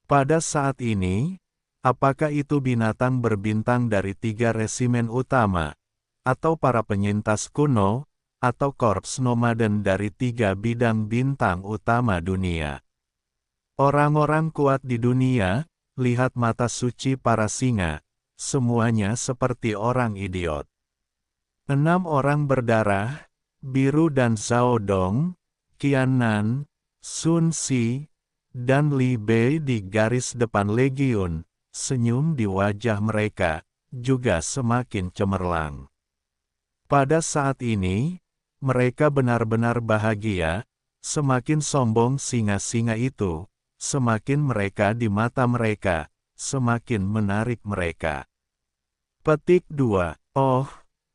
Pada saat ini, apakah itu binatang berbintang dari 3 resimen utama, atau para penyintas kuno, atau korps nomaden dari 3 bidang bintang utama dunia? Orang-orang kuat di dunia, lihat mata suci para singa, semuanya seperti orang idiot. 6 orang berdarah, biru dan Zhao Dong, Qianan, Sun Si, dan Li Bei di garis depan legiun, senyum di wajah mereka, juga semakin cemerlang. Pada saat ini, mereka benar-benar bahagia, semakin sombong singa-singa itu, semakin mereka di mata mereka, semakin menarik mereka. Petik 2. Oh,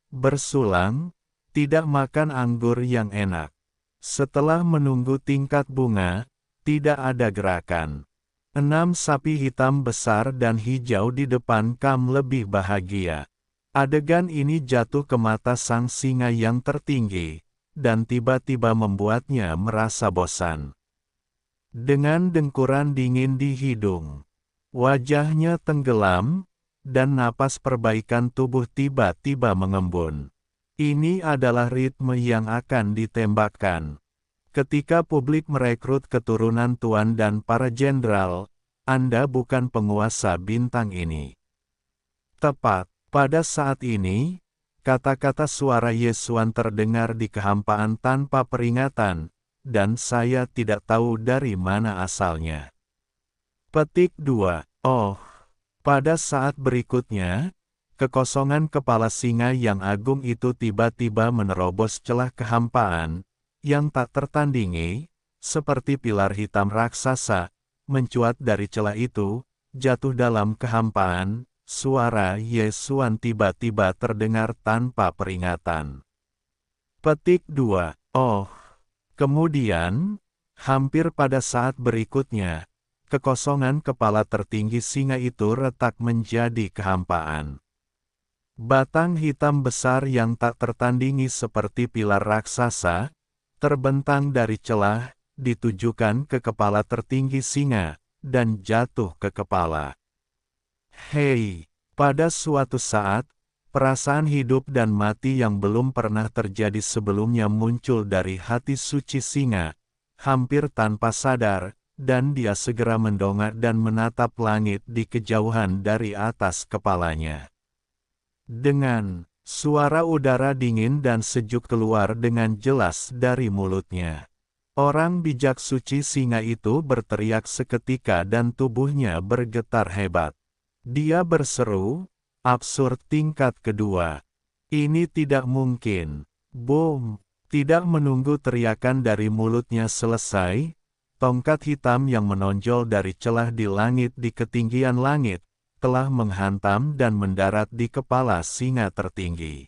bersulang, tidak makan anggur yang enak. Setelah menunggu tingkat bunga, tidak ada gerakan. 6 sapi hitam besar dan hijau di depan Kam lebih bahagia. Adegan ini jatuh ke mata sang singa yang tertinggi, dan tiba-tiba membuatnya merasa bosan. Dengan dengkuran dingin di hidung, wajahnya tenggelam, dan napas perbaikan tubuh tiba-tiba mengembun. Ini adalah ritme yang akan ditembakkan. Ketika publik merekrut keturunan tuan dan para jenderal, Anda bukan penguasa bintang ini. Tepat pada saat ini, kata-kata suara Yesuan terdengar di kehampaan tanpa peringatan, dan saya tidak tahu dari mana asalnya. Petik 2. Oh, pada saat berikutnya, kekosongan kepala singa yang agung itu tiba-tiba menerobos celah kehampaan, yang tak tertandingi, seperti pilar hitam raksasa, mencuat dari celah itu, jatuh dalam kehampaan. Suara Yesuan tiba-tiba terdengar tanpa peringatan. Petik 2. Oh, kemudian, hampir pada saat berikutnya, kekosongan kepala tertinggi singa itu retak menjadi kehampaan. Batang hitam besar yang tak tertandingi seperti pilar raksasa, terbentang dari celah, ditujukan ke kepala tertinggi singa, dan jatuh ke kepala. Hei, pada suatu saat, perasaan hidup dan mati yang belum pernah terjadi sebelumnya muncul dari hati suci singa, hampir tanpa sadar, dan dia segera mendongak dan menatap langit di kejauhan dari atas kepalanya. Dengan suara udara dingin dan sejuk keluar dengan jelas dari mulutnya. Orang bijak suci singa itu berteriak seketika dan tubuhnya bergetar hebat. Dia berseru, absurd tingkat kedua. Ini tidak mungkin. Boom! Tidak menunggu teriakan dari mulutnya selesai, tongkat hitam yang menonjol dari celah di langit di ketinggian langit, telah menghantam dan mendarat di kepala singa tertinggi.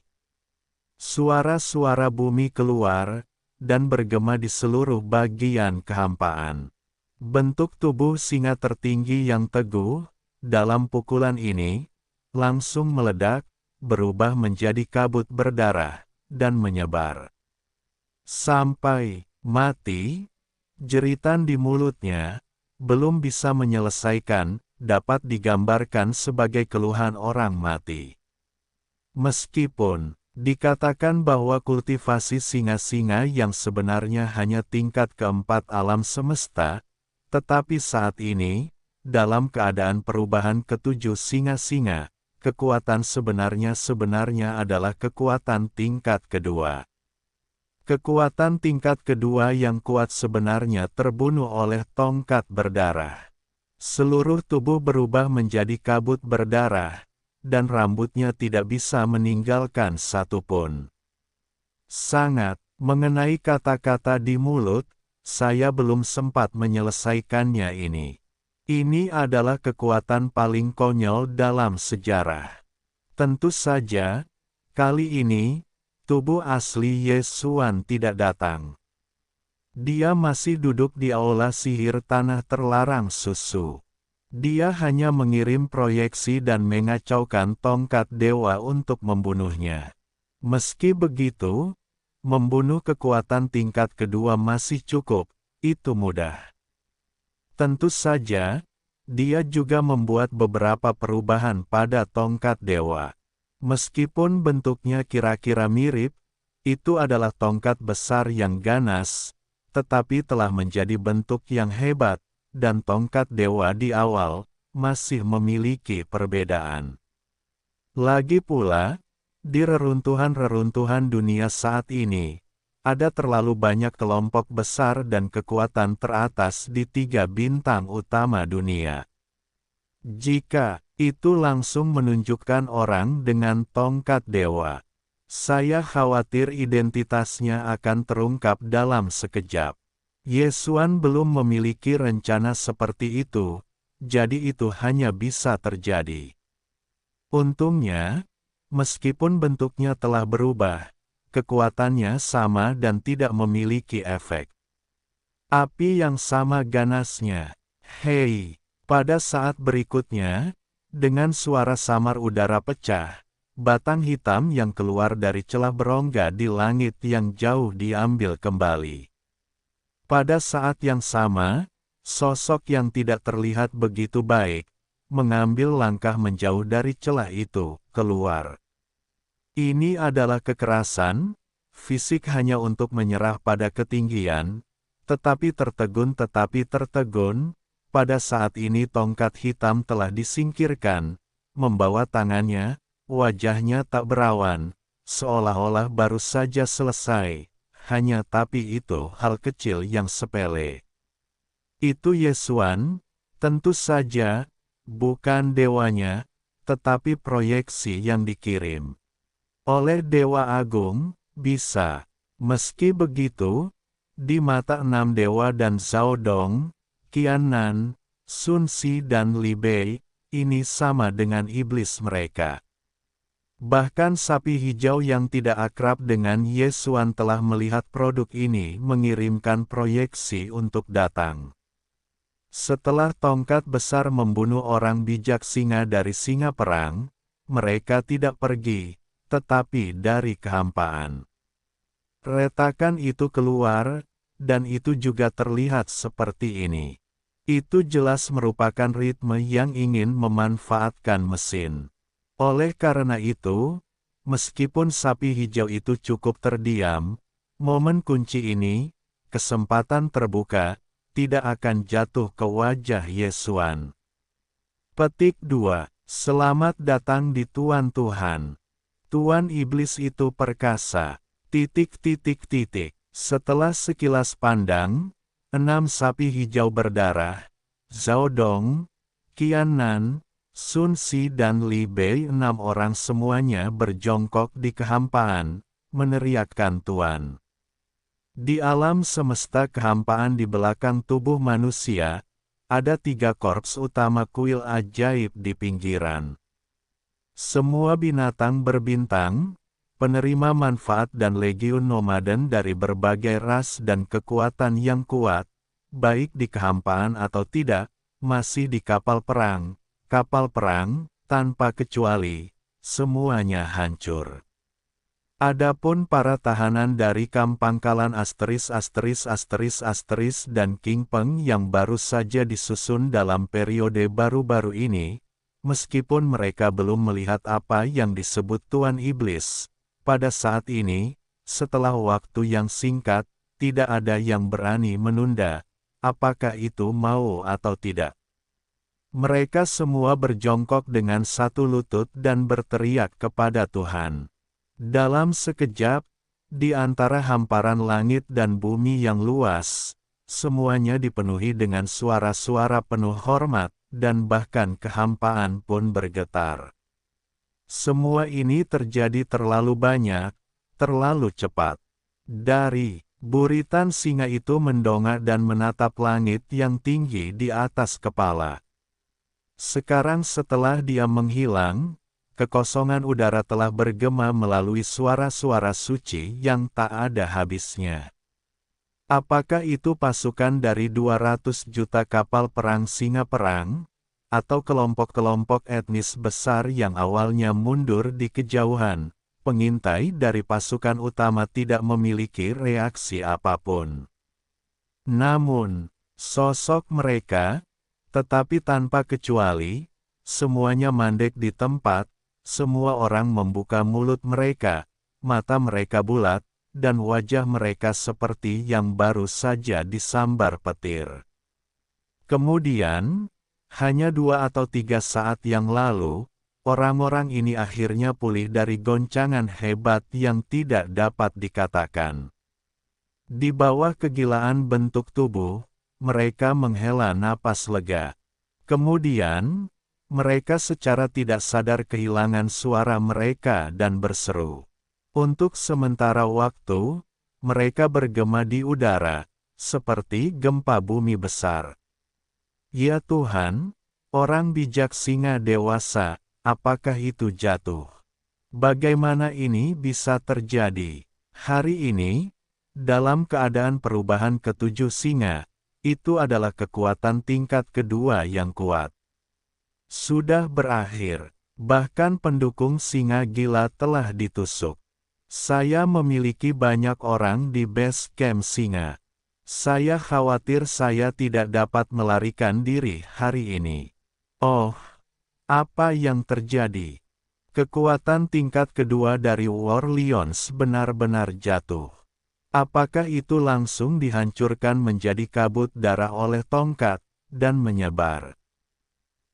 Suara-suara bumi keluar, dan bergema di seluruh bagian kehampaan. Bentuk tubuh singa tertinggi yang teguh, dalam pukulan ini, langsung meledak, berubah menjadi kabut berdarah, dan menyebar. Sampai mati, jeritan di mulutnya, belum bisa menyelesaikan, dapat digambarkan sebagai keluhan orang mati. Meskipun dikatakan bahwa kultivasi singa-singa yang sebenarnya hanya tingkat keempat alam semesta, tetapi saat ini, dalam keadaan perubahan ketujuh singa-singa, kekuatan sebenarnya adalah kekuatan tingkat kedua. Kekuatan tingkat kedua yang kuat sebenarnya terbunuh oleh tongkat berdarah. Seluruh tubuh berubah menjadi kabut berdarah, dan rambutnya tidak bisa meninggalkan satupun. Sangat, mengenai kata-kata di mulut, saya belum sempat menyelesaikannya ini. Ini adalah kekuatan paling konyol dalam sejarah. Tentu saja, kali ini, tubuh asli Yesuan tidak datang. Dia masih duduk di aula sihir tanah terlarang susu. Dia hanya mengirim proyeksi dan mengacaukan tongkat dewa untuk membunuhnya. Meski begitu, membunuh kekuatan tingkat kedua masih cukup, itu mudah. Tentu saja, dia juga membuat beberapa perubahan pada tongkat dewa. Meskipun bentuknya kira-kira mirip, itu adalah tongkat besar yang ganas, tetapi telah menjadi bentuk yang hebat, dan tongkat dewa di awal, masih memiliki perbedaan. Lagi pula, di reruntuhan-reruntuhan dunia saat ini, ada terlalu banyak kelompok besar dan kekuatan teratas di tiga bintang utama dunia. Jika itu langsung menunjukkan orang dengan tongkat dewa, saya khawatir identitasnya akan terungkap dalam sekejap. Yesuan belum memiliki rencana seperti itu, jadi itu hanya bisa terjadi. Untungnya, meskipun bentuknya telah berubah, kekuatannya sama dan tidak memiliki efek. Api yang sama ganasnya. Hei, pada saat berikutnya, dengan suara samar udara pecah, batang hitam yang keluar dari celah berongga di langit yang jauh diambil kembali. Pada saat yang sama, sosok yang tidak terlihat begitu baik, mengambil langkah menjauh dari celah itu, keluar. Ini adalah kekerasan, fisik hanya untuk menyerah pada ketinggian, tetapi tertegun, Pada saat ini tongkat hitam telah disingkirkan, membawa tangannya, wajahnya tak berawan, seolah-olah baru saja selesai, hanya tapi itu hal kecil yang sepele. Itu Yesuan, tentu saja, bukan dewanya, tetapi proyeksi yang dikirim oleh Dewa Agung, bisa. Meski begitu, di mata 6 dewa dan Zhao Dong, Qiannan, Sun Si dan Li Bei, ini sama dengan iblis mereka. Bahkan sapi hijau yang tidak akrab dengan Yesuan telah melihat produk ini mengirimkan proyeksi untuk datang. Setelah tongkat besar membunuh orang bijak singa dari singa perang, mereka tidak pergi, tetapi dari kehampaan. Retakan itu keluar, dan itu juga terlihat seperti ini. Itu jelas merupakan ritme yang ingin memanfaatkan mesin. Oleh karena itu, meskipun sapi hijau itu cukup terdiam, momen kunci ini, kesempatan terbuka, tidak akan jatuh ke wajah Yesuan. Petik 2. Selamat datang di Tuan Tuhan. Tuan Iblis itu perkasa. ... Setelah sekilas pandang, 6 sapi hijau berdarah, Zhao Dong, Qiannan, Sun Si dan Li Bei, 6 orang semuanya berjongkok di kehampaan, meneriakkan Tuan. Di alam semesta kehampaan di belakang tubuh manusia, ada 3 korps utama kuil ajaib di pinggiran. Semua binatang berbintang, penerima manfaat dan legiun nomaden dari berbagai ras dan kekuatan yang kuat, baik di kehampaan atau tidak, masih di kapal perang, tanpa kecuali, semuanya hancur. Adapun para tahanan dari Kampangkalan dan King Peng yang baru saja disusun dalam periode baru-baru ini, meskipun mereka belum melihat apa yang disebut Tuan Iblis, pada saat ini, setelah waktu yang singkat, tidak ada yang berani menunda, apakah itu mau atau tidak. Mereka semua berjongkok dengan satu lutut dan berteriak kepada Tuhan. Dalam sekejap, di antara hamparan langit dan bumi yang luas, semuanya dipenuhi dengan suara-suara penuh hormat, dan bahkan kehampaan pun bergetar. Semua ini terjadi terlalu banyak, terlalu cepat. Dari buritan singa itu mendongak dan menatap langit yang tinggi di atas kepala. Sekarang setelah dia menghilang, kekosongan udara telah bergema melalui suara-suara suci yang tak ada habisnya. Apakah itu pasukan dari 200 juta kapal perang singa perang? Atau kelompok-kelompok etnis besar yang awalnya mundur di kejauhan, pengintai dari pasukan utama tidak memiliki reaksi apapun. Namun, sosok mereka, tetapi tanpa kecuali, semuanya mandek di tempat, semua orang membuka mulut mereka, mata mereka bulat, dan wajah mereka seperti yang baru saja disambar petir. Kemudian, hanya 2 atau 3 saat yang lalu, orang-orang ini akhirnya pulih dari goncangan hebat yang tidak dapat dikatakan. Di bawah kegilaan bentuk tubuh, mereka menghela napas lega. Kemudian, mereka secara tidak sadar kehilangan suara mereka dan berseru. Untuk sementara waktu, mereka bergema di udara, seperti gempa bumi besar. Ya Tuhan, orang bijak singa dewasa, apakah itu jatuh? Bagaimana ini bisa terjadi? Hari ini, dalam keadaan perubahan ketujuh singa, itu adalah kekuatan tingkat kedua yang kuat. Sudah berakhir, bahkan pendukung singa gila telah ditusuk. Saya memiliki banyak orang di base camp singa. Saya khawatir saya tidak dapat melarikan diri hari ini. Oh, apa yang terjadi? Kekuatan tingkat kedua dari War Lions benar-benar jatuh. Apakah itu langsung dihancurkan menjadi kabut darah oleh tongkat, dan menyebar.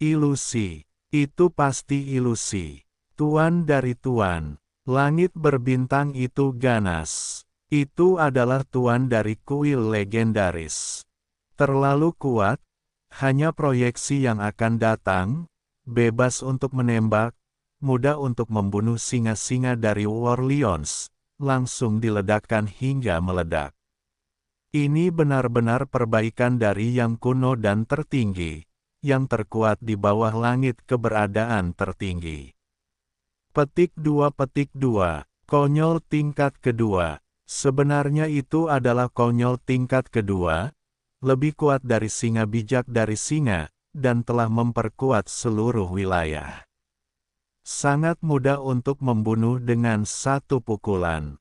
Ilusi, itu pasti ilusi. Tuan dari Tuan, langit berbintang itu ganas. Itu adalah tuan dari kuil legendaris. Terlalu kuat, hanya proyeksi yang akan datang, bebas untuk menembak, mudah untuk membunuh singa-singa dari Warlions, langsung diledakkan hingga meledak. Ini benar-benar perbaikan dari yang kuno dan tertinggi, yang terkuat di bawah langit keberadaan tertinggi. Petik 2 Konyol tingkat kedua. Sebenarnya itu adalah konyol tingkat kedua, lebih kuat dari singa bijak dari singa, dan telah memperkuat seluruh wilayah. Sangat mudah untuk membunuh dengan satu pukulan.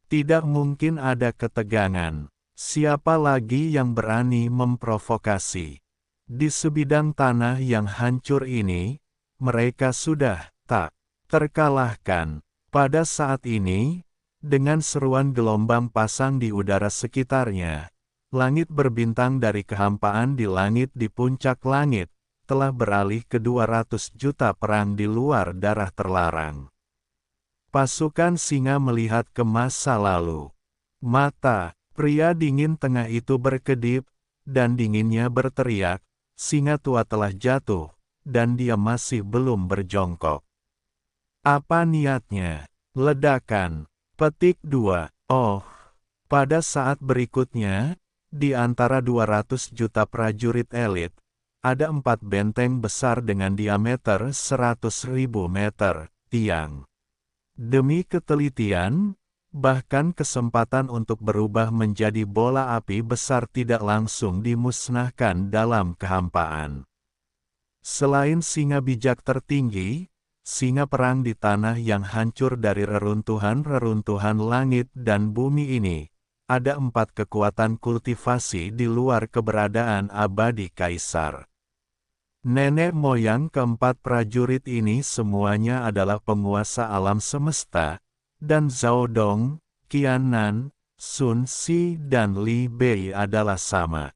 Tidak mungkin ada ketegangan. Siapa lagi yang berani memprovokasi? Di sebidang tanah yang hancur ini, mereka sudah tak terkalahkan. Pada saat ini, dengan seruan gelombang pasang di udara sekitarnya, langit berbintang dari kehampaan di langit di puncak langit, telah beralih ke 200 juta perang di luar darah terlarang. Pasukan singa melihat ke masa lalu. Mata pria dingin tengah itu berkedip, dan dinginnya berteriak, singa tua telah jatuh, dan dia masih belum berjongkok. Apa niatnya? Ledakan. Petik 2. Oh, pada saat berikutnya, di antara 200 juta prajurit elit, ada 4 benteng besar dengan diameter 100.000 meter, tiang. Demi ketelitian, bahkan kesempatan untuk berubah menjadi bola api besar tidak langsung dimusnahkan dalam kehampaan. Selain singa bijak tertinggi, singa perang di tanah yang hancur dari reruntuhan-reruntuhan langit dan bumi ini, ada 4 kekuatan kultivasi di luar keberadaan abadi kaisar. Nenek moyang keempat prajurit ini semuanya adalah penguasa alam semesta, dan Zhao Dong, Qianan, Sun Si dan Li Bei adalah sama.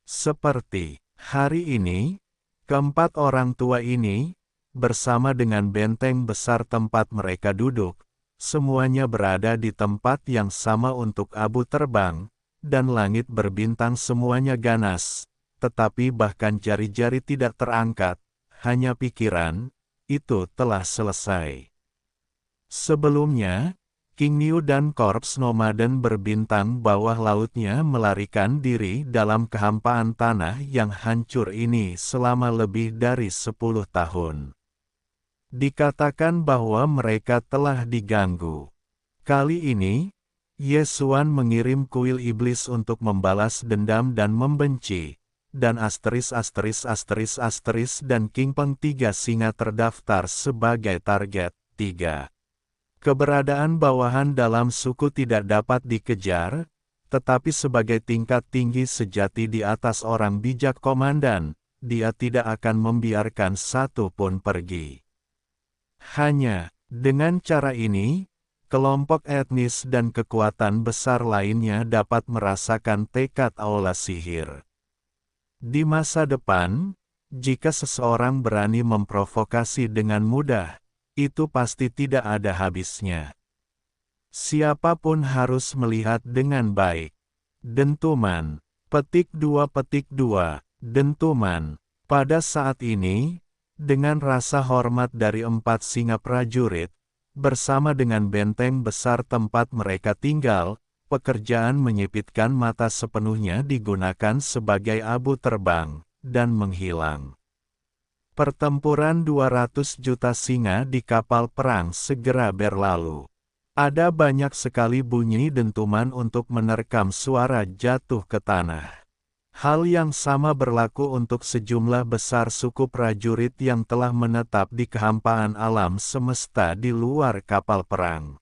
Seperti hari ini, keempat orang tua ini, bersama dengan benteng besar tempat mereka duduk, semuanya berada di tempat yang sama untuk abu terbang, dan langit berbintang semuanya ganas, tetapi bahkan jari-jari tidak terangkat, hanya pikiran, itu telah selesai. Sebelumnya, King Niu dan korps nomaden berbintang bawah lautnya melarikan diri dalam kehampaan tanah yang hancur ini selama lebih dari 10 tahun. Dikatakan bahwa mereka telah diganggu. Kali ini, Yesuan mengirim kuil iblis untuk membalas dendam dan membenci, dan dan King Peng 3 singa terdaftar sebagai target. 3. Keberadaan bawahan dalam suku tidak dapat dikejar, tetapi sebagai tingkat tinggi sejati di atas orang bijak komandan, dia tidak akan membiarkan satu pun pergi. Hanya dengan cara ini, kelompok etnis dan kekuatan besar lainnya dapat merasakan tekad aula sihir. Di masa depan, jika seseorang berani memprovokasi dengan mudah, itu pasti tidak ada habisnya. Siapapun harus melihat dengan baik. Dentuman. Petik 2 Dentuman. Pada saat ini, dengan rasa hormat dari 4 singa prajurit, bersama dengan benteng besar tempat mereka tinggal, pekerjaan menyipitkan mata sepenuhnya digunakan sebagai abu terbang, dan menghilang. Pertempuran 200 juta singa di kapal perang segera berlalu. Ada banyak sekali bunyi dentuman untuk menerkam suara jatuh ke tanah. Hal yang sama berlaku untuk sejumlah besar suku prajurit yang telah menetap di kehampaan alam semesta di luar kapal perang.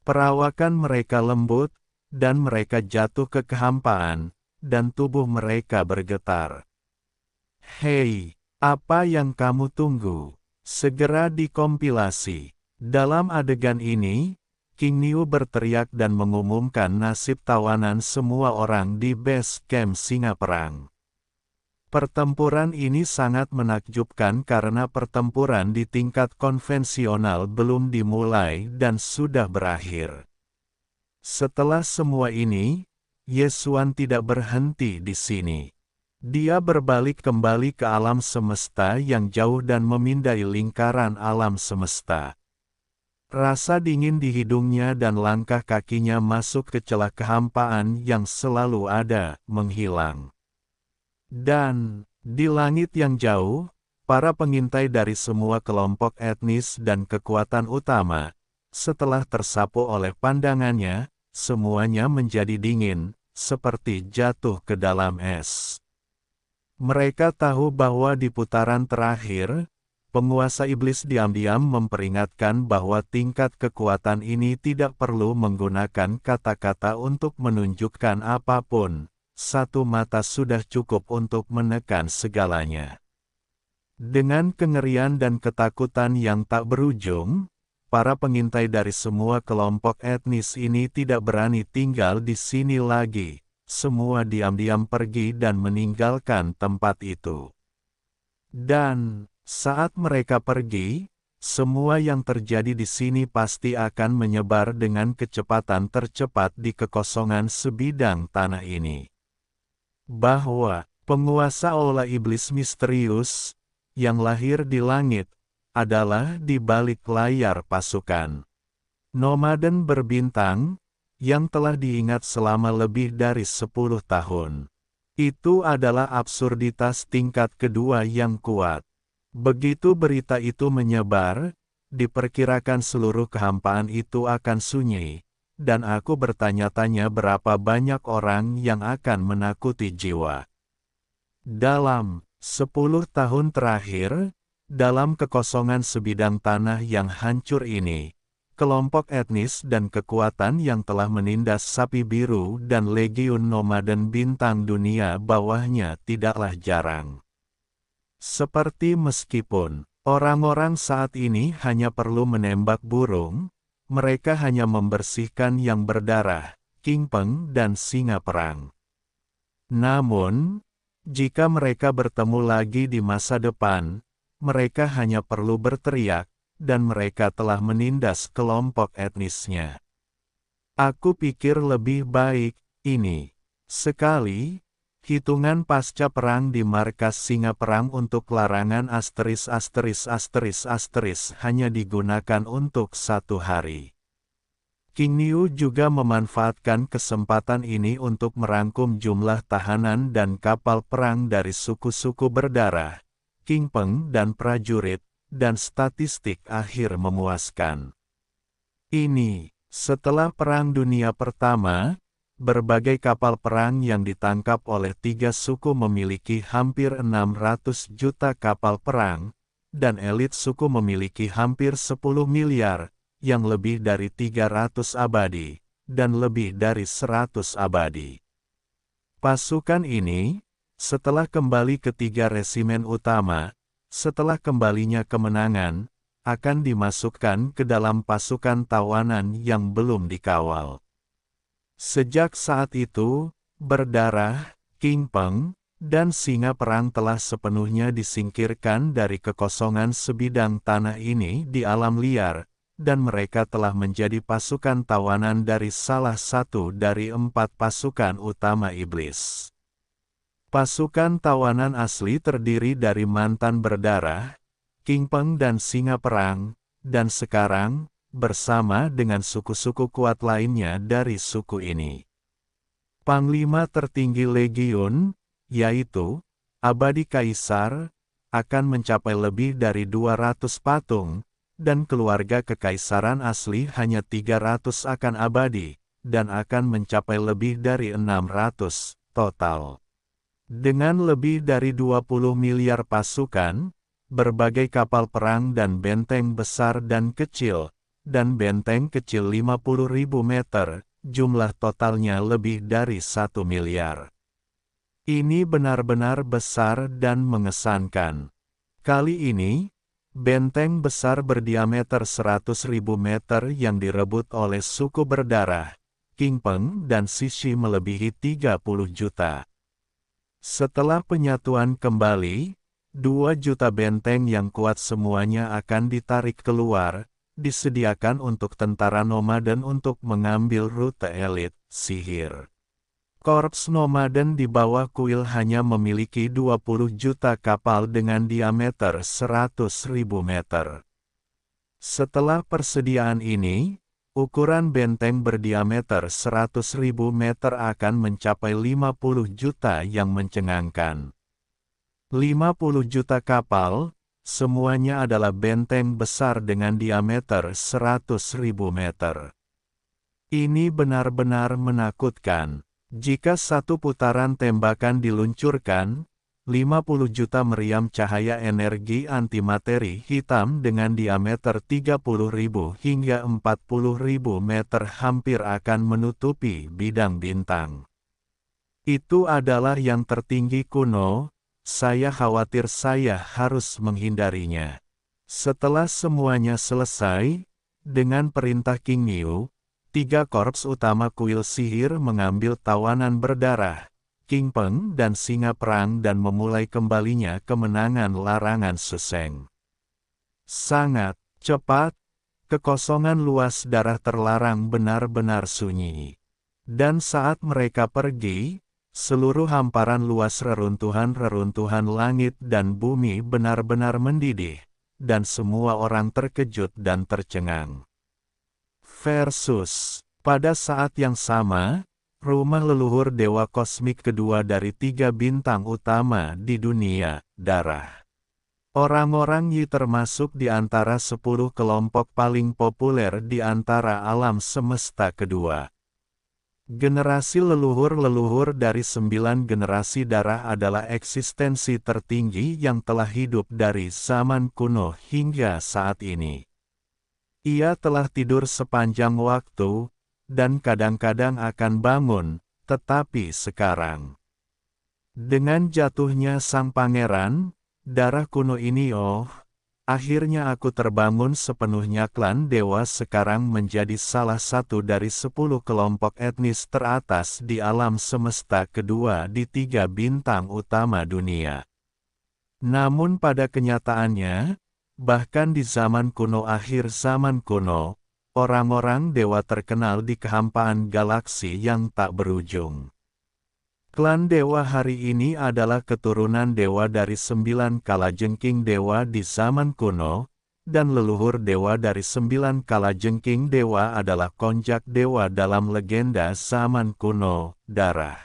Perawakan mereka lembut, dan mereka jatuh ke kehampaan, dan tubuh mereka bergetar. Hei, apa yang kamu tunggu? Segera dikompilasi. Dalam adegan ini, King Niu berteriak dan mengumumkan nasib tawanan semua orang di base camp singa perang. Pertempuran ini sangat menakjubkan karena pertempuran di tingkat konvensional belum dimulai dan sudah berakhir. Setelah semua ini, Yesuan tidak berhenti di sini. Dia berbalik kembali ke alam semesta yang jauh dan memindai lingkaran alam semesta. Rasa dingin di hidungnya dan langkah kakinya masuk ke celah kehampaan yang selalu ada, menghilang. Dan, di langit yang jauh, para pengintai dari semua kelompok etnis dan kekuatan utama, setelah tersapu oleh pandangannya, semuanya menjadi dingin, seperti jatuh ke dalam es. Mereka tahu bahwa di putaran terakhir, penguasa iblis diam-diam memperingatkan bahwa tingkat kekuatan ini tidak perlu menggunakan kata-kata untuk menunjukkan apapun. Satu mata sudah cukup untuk menekan segalanya. Dengan kengerian dan ketakutan yang tak berujung, para pengintai dari semua kelompok etnis ini tidak berani tinggal di sini lagi. Semua diam-diam pergi dan meninggalkan tempat itu. Dan, saat mereka pergi, semua yang terjadi di sini pasti akan menyebar dengan kecepatan tercepat di kekosongan sebidang tanah ini. Bahwa penguasa aula iblis misterius yang lahir di langit adalah di balik layar pasukan nomaden berbintang yang telah diingat selama lebih dari 10 tahun. Itu adalah absurditas tingkat kedua yang kuat. Begitu berita itu menyebar, diperkirakan seluruh kehampaan itu akan sunyi. Dan aku bertanya-tanya berapa banyak orang yang akan menakuti jiwa. Dalam 10 tahun terakhir, dalam kekosongan sebidang tanah yang hancur ini, kelompok etnis dan kekuatan yang telah menindas sapi biru dan legiun nomaden bintang dunia bawahnya tidaklah jarang. Seperti meskipun orang-orang saat ini hanya perlu menembak burung, mereka hanya membersihkan yang berdarah, King Peng dan singa perang. Namun, jika mereka bertemu lagi di masa depan, mereka hanya perlu berteriak, dan mereka telah menindas kelompok etnisnya. Aku pikir lebih baik, ini, sekali, hitungan pasca perang di markas singa perang untuk larangan **** hanya digunakan untuk 1 hari. King Niu juga memanfaatkan kesempatan ini untuk merangkum jumlah tahanan dan kapal perang dari suku-suku berdarah, King Peng dan prajurit, dan statistik akhir memuaskan. Ini, setelah Perang Dunia Pertama, berbagai kapal perang yang ditangkap oleh 3 suku memiliki hampir 600 juta kapal perang, dan elit suku memiliki hampir 10 miliar, yang lebih dari 300 abadi, dan lebih dari 100 abadi. Pasukan ini, setelah kembali ke 3 resimen utama, setelah kembalinya kemenangan, akan dimasukkan ke dalam pasukan tawanan yang belum dikawal. Sejak saat itu, berdarah, King Peng, dan singa perang telah sepenuhnya disingkirkan dari kekosongan sebidang tanah ini di alam liar, dan mereka telah menjadi pasukan tawanan dari salah satu dari 4 pasukan utama iblis. Pasukan tawanan asli terdiri dari mantan berdarah, King Peng dan singa perang, dan sekarang, bersama dengan suku-suku kuat lainnya dari suku ini. Panglima tertinggi legiun, yaitu, Abadi Kaisar, akan mencapai lebih dari 200 patung, dan keluarga kekaisaran asli hanya 300 akan abadi, dan akan mencapai lebih dari 600 total. Dengan lebih dari 20 miliar pasukan, berbagai kapal perang dan benteng besar dan kecil, dan benteng kecil 50.000 meter, jumlah totalnya lebih dari 1 miliar. Ini benar-benar besar dan mengesankan. Kali ini, benteng besar berdiameter 100.000 meter yang direbut oleh suku berdarah, King Peng dan Sishi melebihi 30 juta. Setelah penyatuan kembali, 2 juta benteng yang kuat semuanya akan ditarik keluar, disediakan untuk tentara nomaden untuk mengambil rute elit, sihir. Korps nomaden di bawah kuil hanya memiliki 20 juta kapal dengan diameter 100.000 meter. Setelah persediaan ini, ukuran benteng berdiameter 100.000 meter akan mencapai 50 juta yang mencengangkan. 50 juta kapal, semuanya adalah benteng besar dengan diameter 100.000 meter. Ini benar-benar menakutkan. Jika satu putaran tembakan diluncurkan, 50 juta meriam cahaya energi antimateri hitam dengan diameter 30.000 hingga 40.000 meter hampir akan menutupi bidang bintang. Itu adalah yang tertinggi kuno, saya khawatir saya harus menghindarinya. Setelah semuanya selesai, dengan perintah King Miu, 3 korps utama kuil sihir mengambil tawanan berdarah, King Peng dan singa perang dan memulai kembalinya kemenangan larangan Suseng. Sangat cepat, kekosongan luas darah terlarang benar-benar sunyi. Dan saat mereka pergi, seluruh hamparan luas reruntuhan-reruntuhan langit dan bumi benar-benar mendidih, dan semua orang terkejut dan tercengang. Versus, pada saat yang sama, rumah leluhur dewa kosmik kedua dari 3 bintang utama di dunia, darah. Orang-orang Yi termasuk di antara 10 kelompok paling populer di antara alam semesta kedua. Generasi leluhur-leluhur dari 9 generasi darah adalah eksistensi tertinggi yang telah hidup dari zaman kuno hingga saat ini. Ia telah tidur sepanjang waktu, dan kadang-kadang akan bangun, tetapi sekarang, dengan jatuhnya sang pangeran, darah kuno ini akhirnya aku terbangun sepenuhnya. Klan dewa sekarang menjadi salah satu dari 10 kelompok etnis teratas di alam semesta kedua di 3 bintang utama dunia. Namun pada kenyataannya, bahkan di zaman kuno akhir zaman kuno, orang-orang dewa terkenal di kehampaan galaksi yang tak berujung. Klan dewa hari ini adalah keturunan dewa dari 9 kalajengking dewa di zaman kuno, dan leluhur dewa dari 9 kalajengking dewa adalah konjak dewa dalam legenda zaman kuno, darah.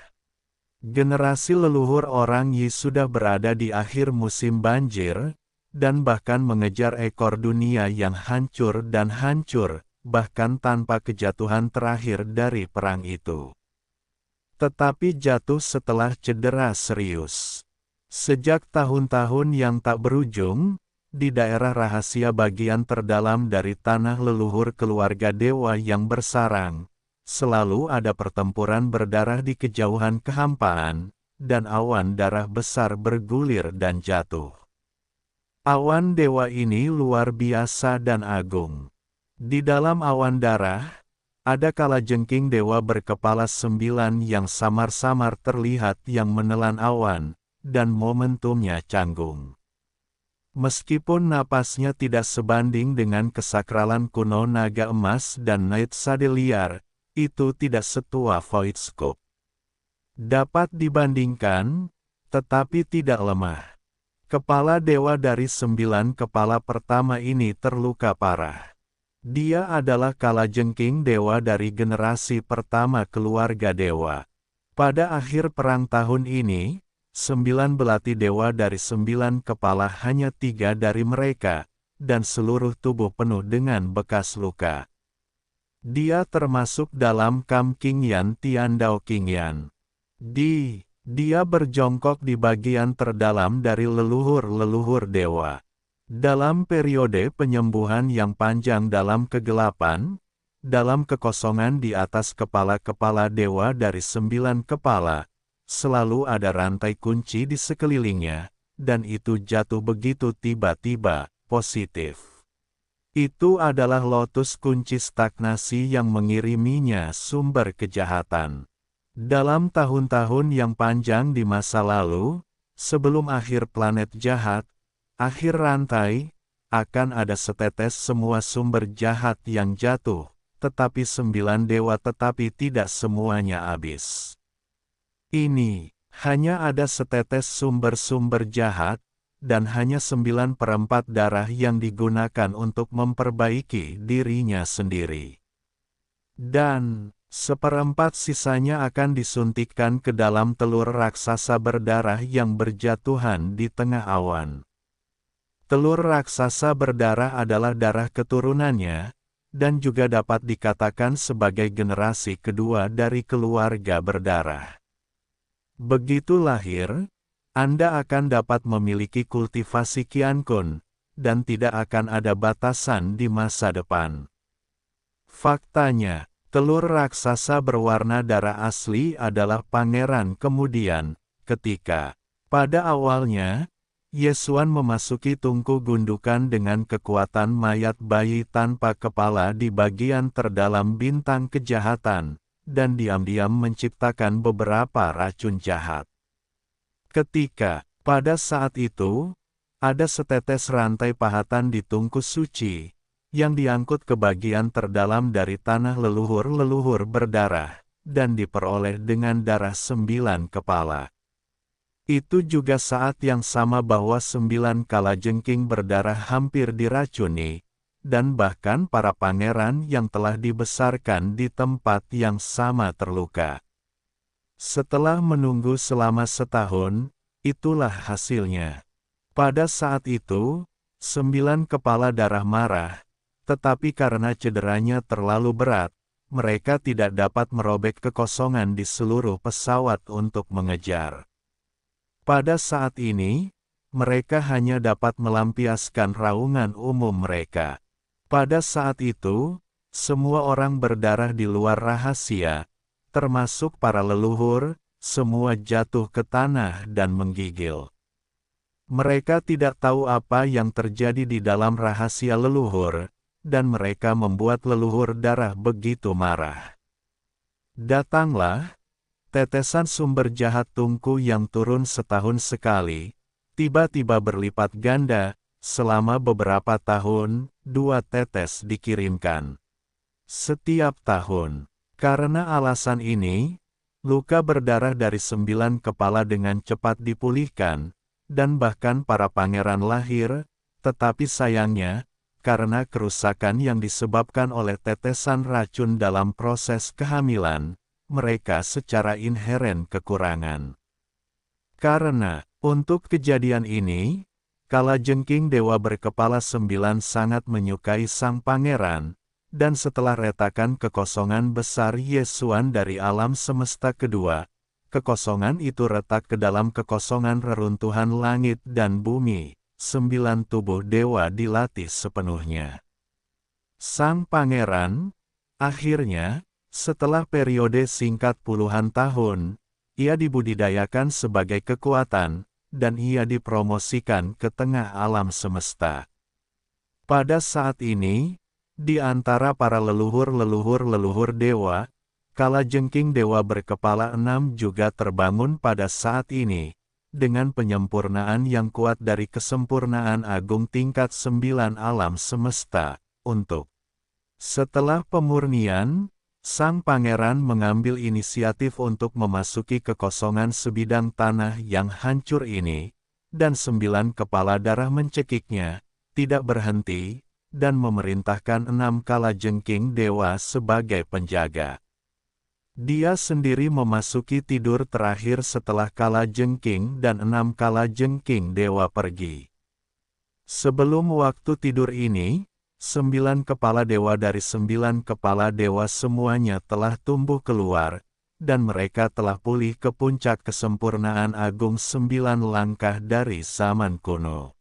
Generasi leluhur orang Yi sudah berada di akhir musim banjir, dan bahkan mengejar ekor dunia yang hancur dan hancur, bahkan tanpa kejatuhan terakhir dari perang itu. Tetapi jatuh setelah cedera serius. Sejak tahun-tahun yang tak berujung, di daerah rahasia bagian terdalam dari tanah leluhur keluarga dewa yang bersarang, selalu ada pertempuran berdarah di kejauhan kehampaan, dan awan darah besar bergulir dan jatuh. Awan dewa ini luar biasa dan agung. Di dalam awan darah, ada kalajengking dewa berkepala 9 yang samar-samar terlihat yang menelan awan, dan momentumnya canggung. Meskipun napasnya tidak sebanding dengan kesakralan kuno naga emas dan Night Sade liar, itu tidak setua Void Scope. Dapat dibandingkan, tetapi tidak lemah. Kepala dewa dari 9 kepala pertama ini terluka parah. Dia adalah kalajengking dewa dari generasi pertama keluarga dewa. Pada akhir perang tahun ini, 9 belati dewa dari 9 kepala hanya 3 dari mereka, dan seluruh tubuh penuh dengan bekas luka. Dia termasuk dalam Kam King Yan Tiandao King Yan. Dia berjongkok di bagian terdalam dari leluhur-leluhur dewa. Dalam periode penyembuhan yang panjang dalam kegelapan, dalam kekosongan di atas kepala-kepala dewa dari 9 kepala, selalu ada rantai kunci di sekelilingnya, dan itu jatuh begitu tiba-tiba, positif. Itu adalah lotus kunci stagnasi yang mengiriminya sumber kejahatan. Dalam tahun-tahun yang panjang di masa lalu, sebelum akhir planet jahat, akhir rantai, akan ada setetes semua sumber jahat yang jatuh, tetapi 9 dewa tetapi tidak semuanya habis. Ini, hanya ada setetes sumber-sumber jahat, dan hanya 9/4 darah yang digunakan untuk memperbaiki dirinya sendiri. Dan, 1/4 sisanya akan disuntikkan ke dalam telur raksasa berdarah yang berjatuhan di tengah awan. Telur raksasa berdarah adalah darah keturunannya, dan juga dapat dikatakan sebagai generasi kedua dari keluarga berdarah. Begitu lahir, Anda akan dapat memiliki kultivasi Qiankun, dan tidak akan ada batasan di masa depan. Faktanya, telur raksasa berwarna darah asli adalah pangeran kemudian, ketika, pada awalnya, Yesuan memasuki tungku gundukan dengan kekuatan mayat bayi tanpa kepala di bagian terdalam bintang kejahatan, dan diam-diam menciptakan beberapa racun jahat. Ketika, pada saat itu, ada setetes rantai pahatan di tungku suci, yang diangkut ke bagian terdalam dari tanah leluhur-leluhur berdarah, dan diperoleh dengan darah 9 kepala. Itu juga saat yang sama bahwa 9 kalajengking berdarah hampir diracuni, dan bahkan para pangeran yang telah dibesarkan di tempat yang sama terluka. Setelah menunggu selama setahun, itulah hasilnya. Pada saat itu, 9 kepala darah marah, tetapi karena cederanya terlalu berat, mereka tidak dapat merobek kekosongan di seluruh pesawat untuk mengejar. Pada saat ini, mereka hanya dapat melampiaskan raungan umum mereka. Pada saat itu, semua orang berdarah di luar rahasia, termasuk para leluhur, semua jatuh ke tanah dan menggigil. Mereka tidak tahu apa yang terjadi di dalam rahasia leluhur, dan mereka membuat leluhur darah begitu marah. Datanglah, tetesan sumber jahat tungku yang turun setahun sekali, tiba-tiba berlipat ganda, selama beberapa tahun, 2 tetes dikirimkan. Setiap tahun. Karena alasan ini, luka berdarah dari 9 kepala dengan cepat dipulihkan, dan bahkan para pangeran lahir, tetapi sayangnya, karena kerusakan yang disebabkan oleh tetesan racun dalam proses kehamilan, mereka secara inheren kekurangan. Karena, untuk kejadian ini, kalajengking dewa berkepala 9 sangat menyukai sang pangeran, dan setelah retakan kekosongan besar Yesuan dari alam semesta kedua, kekosongan itu retak ke dalam kekosongan reruntuhan langit dan bumi, 9 tubuh dewa dilatih sepenuhnya. Sang pangeran, akhirnya, setelah periode singkat puluhan tahun, ia dibudidayakan sebagai kekuatan, dan ia dipromosikan ke tengah alam semesta. Pada saat ini, di antara para leluhur dewa, kalajengking dewa berkepala 6 juga terbangun pada saat ini, dengan penyempurnaan yang kuat dari kesempurnaan agung tingkat 9 alam semesta, untuk. Setelah pemurnian, sang pangeran mengambil inisiatif untuk memasuki kekosongan sebidang tanah yang hancur ini, dan 9 kepala darah mencekiknya, tidak berhenti, dan memerintahkan 6 kalajengking dewa sebagai penjaga. Dia sendiri memasuki tidur terakhir setelah kalajengking dan 6 kalajengking dewa pergi. Sebelum waktu tidur ini, 9 kepala dewa dari 9 kepala dewa semuanya telah tumbuh keluar, dan mereka telah pulih ke puncak kesempurnaan agung 9 langkah dari zaman kuno.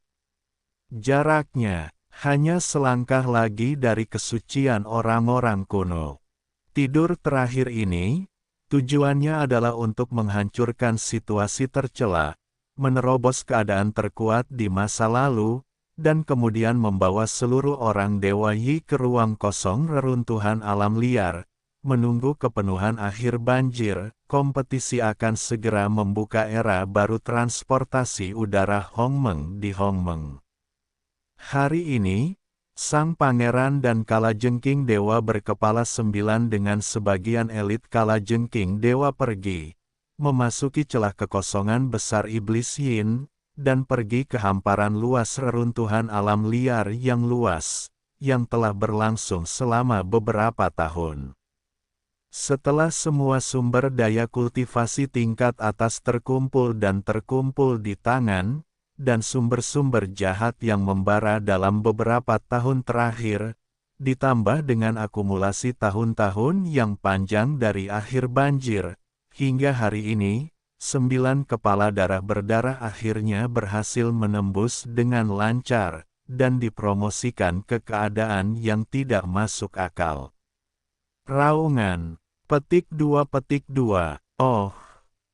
Jaraknya hanya selangkah lagi dari kesucian orang-orang kuno. Tidur terakhir ini, tujuannya adalah untuk menghancurkan situasi tercela, menerobos keadaan terkuat di masa lalu, dan kemudian membawa seluruh orang Dewa Yi ke ruang kosong reruntuhan alam liar, menunggu kepenuhan akhir banjir, kompetisi akan segera membuka era baru transportasi udara Hongmeng di Hongmeng. Hari ini, sang pangeran dan kalajengking dewa berkepala 9 dengan sebagian elit kalajengking dewa pergi, memasuki celah kekosongan besar iblis Yin, dan pergi ke hamparan luas reruntuhan alam liar yang luas, yang telah berlangsung selama beberapa tahun. Setelah semua sumber daya kultivasi tingkat atas terkumpul di tangan, dan sumber-sumber jahat yang membara dalam beberapa tahun terakhir, ditambah dengan akumulasi tahun-tahun yang panjang dari akhir banjir, hingga hari ini, 9 kepala darah berdarah akhirnya berhasil menembus dengan lancar, dan dipromosikan ke keadaan yang tidak masuk akal. Raungan. Petik 2. Oh,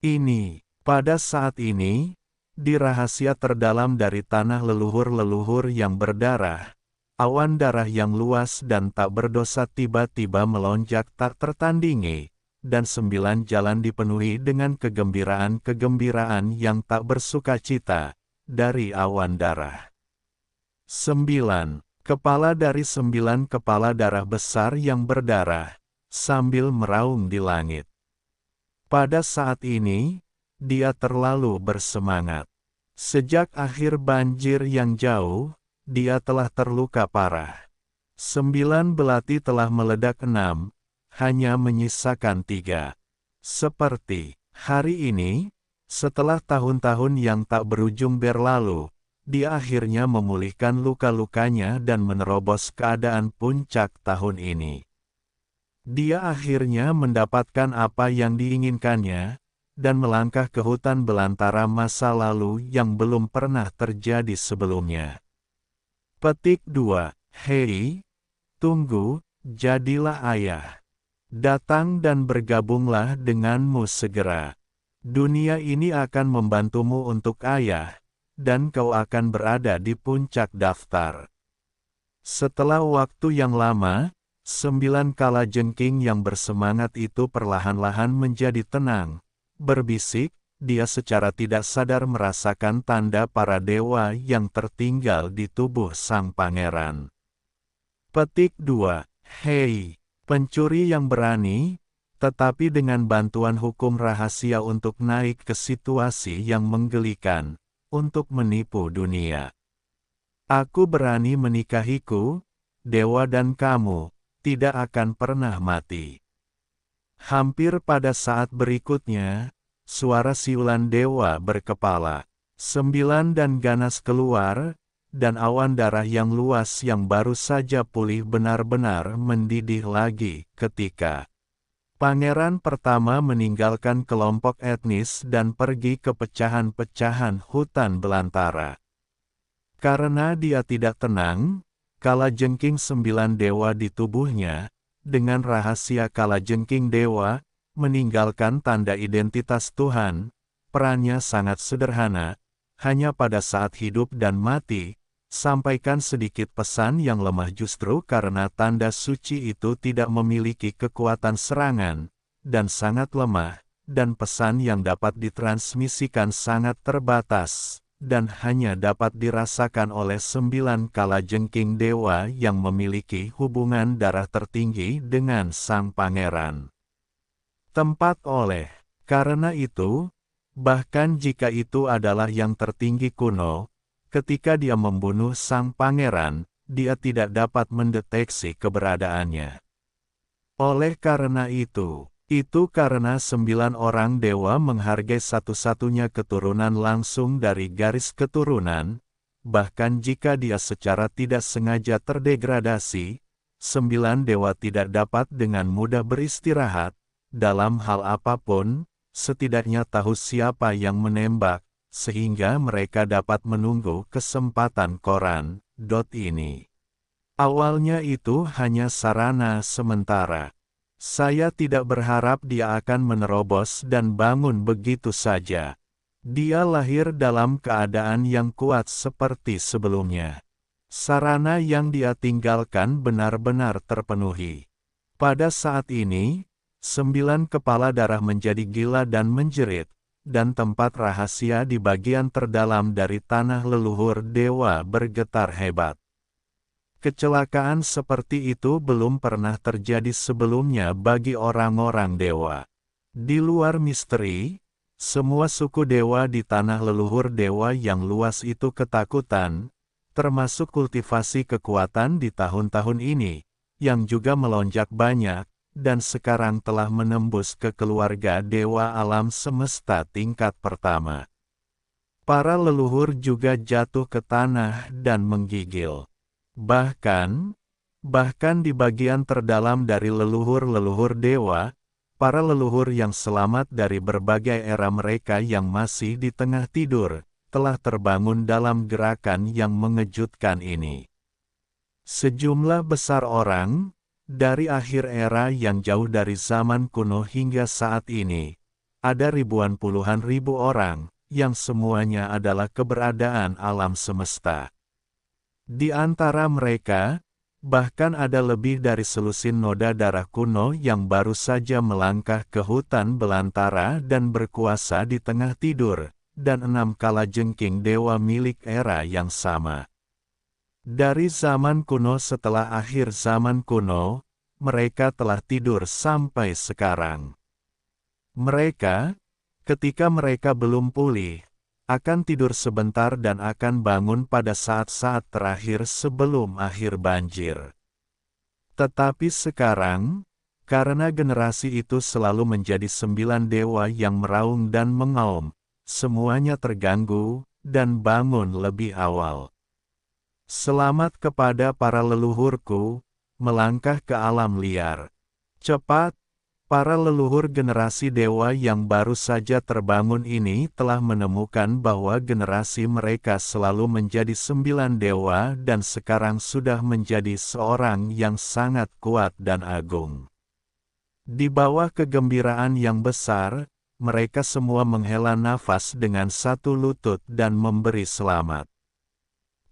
ini. Pada saat ini, di rahasia terdalam dari tanah leluhur-leluhur yang berdarah, awan darah yang luas dan tak berdosa tiba-tiba melonjak tak tertandingi, dan 9 jalan dipenuhi dengan kegembiraan-kegembiraan yang tak bersukacita, dari awan darah. 9. Kepala dari 9 kepala darah besar yang berdarah, sambil meraung di langit. Pada saat ini, dia terlalu bersemangat. Sejak akhir banjir yang jauh, dia telah terluka parah. 9 belati telah meledak 6, hanya menyisakan 3. Seperti hari ini, setelah tahun-tahun yang tak berujung berlalu, dia akhirnya memulihkan luka-lukanya dan menerobos keadaan puncak tahun ini. Dia akhirnya mendapatkan apa yang diinginkannya, dan melangkah ke hutan belantara masa lalu yang belum pernah terjadi sebelumnya. Petik 2. Hei, tunggu, jadilah ayah. Datang dan bergabunglah denganmu segera. Dunia ini akan membantumu untuk ayah, dan kau akan berada di puncak daftar. Setelah waktu yang lama, 9 kalajengking yang bersemangat itu perlahan-lahan menjadi tenang. Berbisik, dia secara tidak sadar merasakan tanda para dewa yang tertinggal di tubuh sang pangeran. Petik 2. Hei, pencuri yang berani, tetapi dengan bantuan hukum rahasia untuk naik ke situasi yang menggelikan, untuk menipu dunia. Aku berani menikahiku, dewa, dan kamu tidak akan pernah mati. Hampir pada saat berikutnya, suara siulan dewa berkepala 9 dan ganas keluar, dan awan darah yang luas yang baru saja pulih benar-benar mendidih lagi ketika pangeran pertama meninggalkan kelompok etnis dan pergi ke pecahan-pecahan hutan belantara. Karena dia tidak tenang, kalajengking 9 dewa di tubuhnya, dengan rahasia kalajengking dewa, meninggalkan tanda identitas Tuhan. Perannya sangat sederhana, hanya pada saat hidup dan mati, sampaikan sedikit pesan yang lemah justru karena tanda suci itu tidak memiliki kekuatan serangan, dan sangat lemah, dan pesan yang dapat ditransmisikan sangat terbatas, dan hanya dapat dirasakan oleh 9 kalajengking dewa yang memiliki hubungan darah tertinggi dengan sang pangeran. Karena itu, bahkan jika itu adalah yang tertinggi kuno, ketika dia membunuh sang pangeran, dia tidak dapat mendeteksi keberadaannya. Oleh karena itu karena 9 orang dewa menghargai satu-satunya keturunan langsung dari garis keturunan, bahkan jika dia secara tidak sengaja terdegradasi, 9 dewa tidak dapat dengan mudah beristirahat, dalam hal apapun, setidaknya tahu siapa yang menembak, sehingga mereka dapat menunggu kesempatan koran. Ini. Awalnya itu hanya sarana sementara. Saya tidak berharap dia akan menerobos dan bangun begitu saja. Dia lahir dalam keadaan yang kuat seperti sebelumnya. Sarana yang dia tinggalkan benar-benar terpenuhi. Pada saat ini, 9 kepala darah menjadi gila dan menjerit, dan tempat rahasia di bagian terdalam dari tanah leluhur dewa bergetar hebat. Kecelakaan seperti itu belum pernah terjadi sebelumnya bagi orang-orang dewa. Di luar misteri, semua suku dewa di tanah leluhur dewa yang luas itu ketakutan, termasuk kultivasi kekuatan di tahun-tahun ini, yang juga melonjak banyak, dan sekarang telah menembus ke keluarga dewa alam semesta tingkat pertama. Para leluhur juga jatuh ke tanah dan menggigil. Bahkan di bagian terdalam dari leluhur-leluhur dewa, para leluhur yang selamat dari berbagai era mereka yang masih di tengah tidur, telah terbangun dalam gerakan yang mengejutkan ini. Sejumlah besar orang, dari akhir era yang jauh dari zaman kuno hingga saat ini, ada ribuan puluhan ribu orang, yang semuanya adalah keberadaan alam semesta. Di antara mereka, bahkan ada lebih dari selusin noda darah kuno yang baru saja melangkah ke hutan belantara dan berkuasa di tengah tidur, dan 6 kalajengking dewa milik era yang sama. Dari zaman kuno setelah akhir zaman kuno, mereka telah tidur sampai sekarang. Mereka, ketika mereka belum pulih, akan tidur sebentar dan akan bangun pada saat-saat terakhir sebelum akhir banjir. Tetapi sekarang, karena generasi itu selalu menjadi 9 dewa yang meraung dan mengaum, semuanya terganggu, dan bangun lebih awal. Selamat kepada para leluhurku, melangkah ke alam liar. Cepat, para leluhur generasi dewa yang baru saja terbangun ini telah menemukan bahwa generasi mereka selalu menjadi 9 dewa dan sekarang sudah menjadi seorang yang sangat kuat dan agung. Di bawah kegembiraan yang besar, mereka semua menghela nafas dengan satu lutut dan memberi selamat.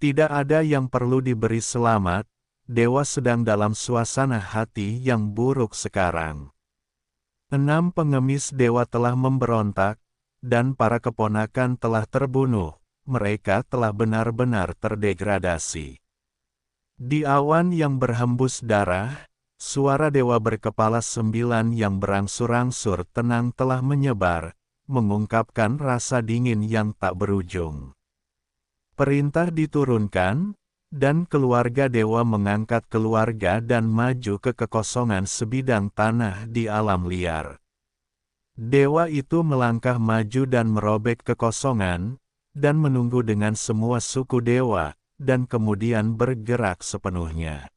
Tidak ada yang perlu diberi selamat, dewa sedang dalam suasana hati yang buruk sekarang. 6 pengemis dewa telah memberontak, dan para keponakan telah terbunuh, mereka telah benar-benar terdegradasi. Di awan yang berhembus darah, suara dewa berkepala 9 yang berangsur-angsur tenang telah menyebar, mengungkapkan rasa dingin yang tak berujung. Perintah diturunkan, dan keluarga dewa mengangkat keluarga dan maju ke kekosongan sebidang tanah di alam liar. Dewa itu melangkah maju dan merobek kekosongan, dan menunggu dengan semua suku dewa, dan kemudian bergerak sepenuhnya.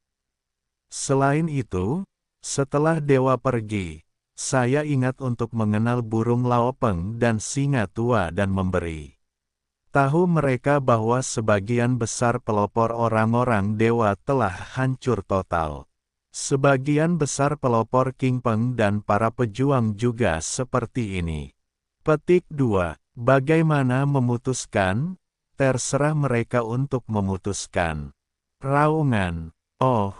Selain itu, setelah dewa pergi, saya ingat untuk mengenal burung laopeng dan singa tua dan memberi tahu mereka bahwa sebagian besar pelopor orang-orang dewa telah hancur total. Sebagian besar pelopor King Peng dan para pejuang juga seperti ini. Petik 2. Bagaimana memutuskan? Terserah mereka untuk memutuskan. Raungan. Oh,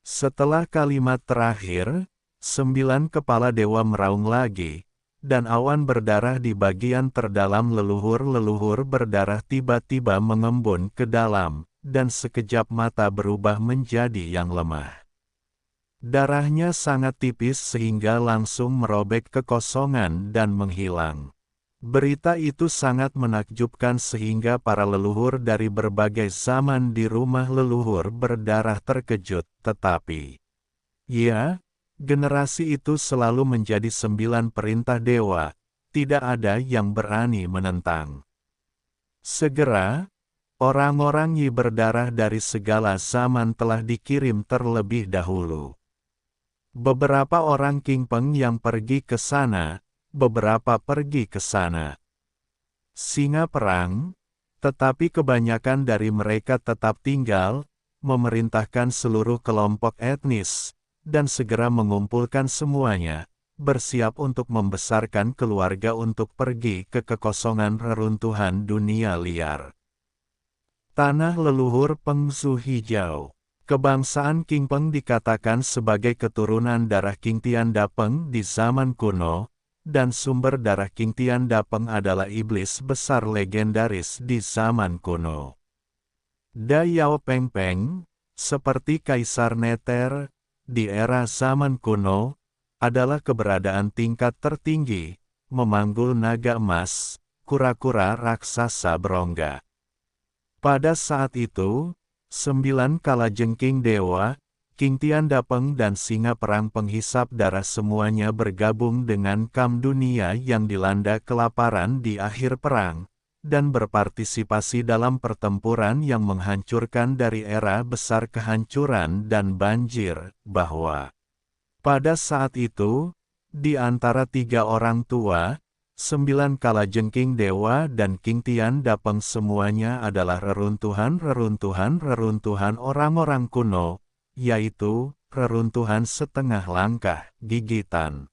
setelah kalimat terakhir, 9 kepala dewa meraung lagi, dan awan berdarah di bagian terdalam leluhur-leluhur berdarah tiba-tiba mengembun ke dalam, dan sekejap mata berubah menjadi yang lemah. Darahnya sangat tipis sehingga langsung merobek kekosongan dan menghilang. Berita itu sangat menakjubkan sehingga para leluhur dari berbagai zaman di rumah leluhur berdarah terkejut, tetapi ya, generasi itu selalu menjadi 9 perintah dewa, tidak ada yang berani menentang. Segera, orang-orang Yi berdarah dari segala zaman telah dikirim terlebih dahulu. Beberapa orang King Peng yang pergi ke sana, beberapa pergi ke sana. Singa perang, tetapi kebanyakan dari mereka tetap tinggal, memerintahkan seluruh kelompok etnis, dan segera mengumpulkan semuanya, bersiap untuk membesarkan keluarga untuk pergi ke kekosongan reruntuhan dunia liar. Tanah leluhur Pengsu Hijau. Kebangsaan King Peng dikatakan sebagai keturunan darah King Tiandapeng di zaman kuno, dan sumber darah King Tiandapeng adalah iblis besar legendaris di zaman kuno. Da Yao Peng Peng, seperti Kaisar Neter, di era zaman kuno, adalah keberadaan tingkat tertinggi, memanggul naga emas, kura-kura raksasa berongga. Pada saat itu, 9 kalajengking dewa, King Tiandapeng dan singa perang penghisap darah semuanya bergabung dengan Kam dunia yang dilanda kelaparan di akhir perang, dan berpartisipasi dalam pertempuran yang menghancurkan dari era besar kehancuran dan banjir, bahwa pada saat itu, di antara 3 orang tua, 9 kalajengking dewa dan King Tiandapeng semuanya adalah reruntuhan orang-orang kuno, yaitu, reruntuhan setengah langkah, gigitan.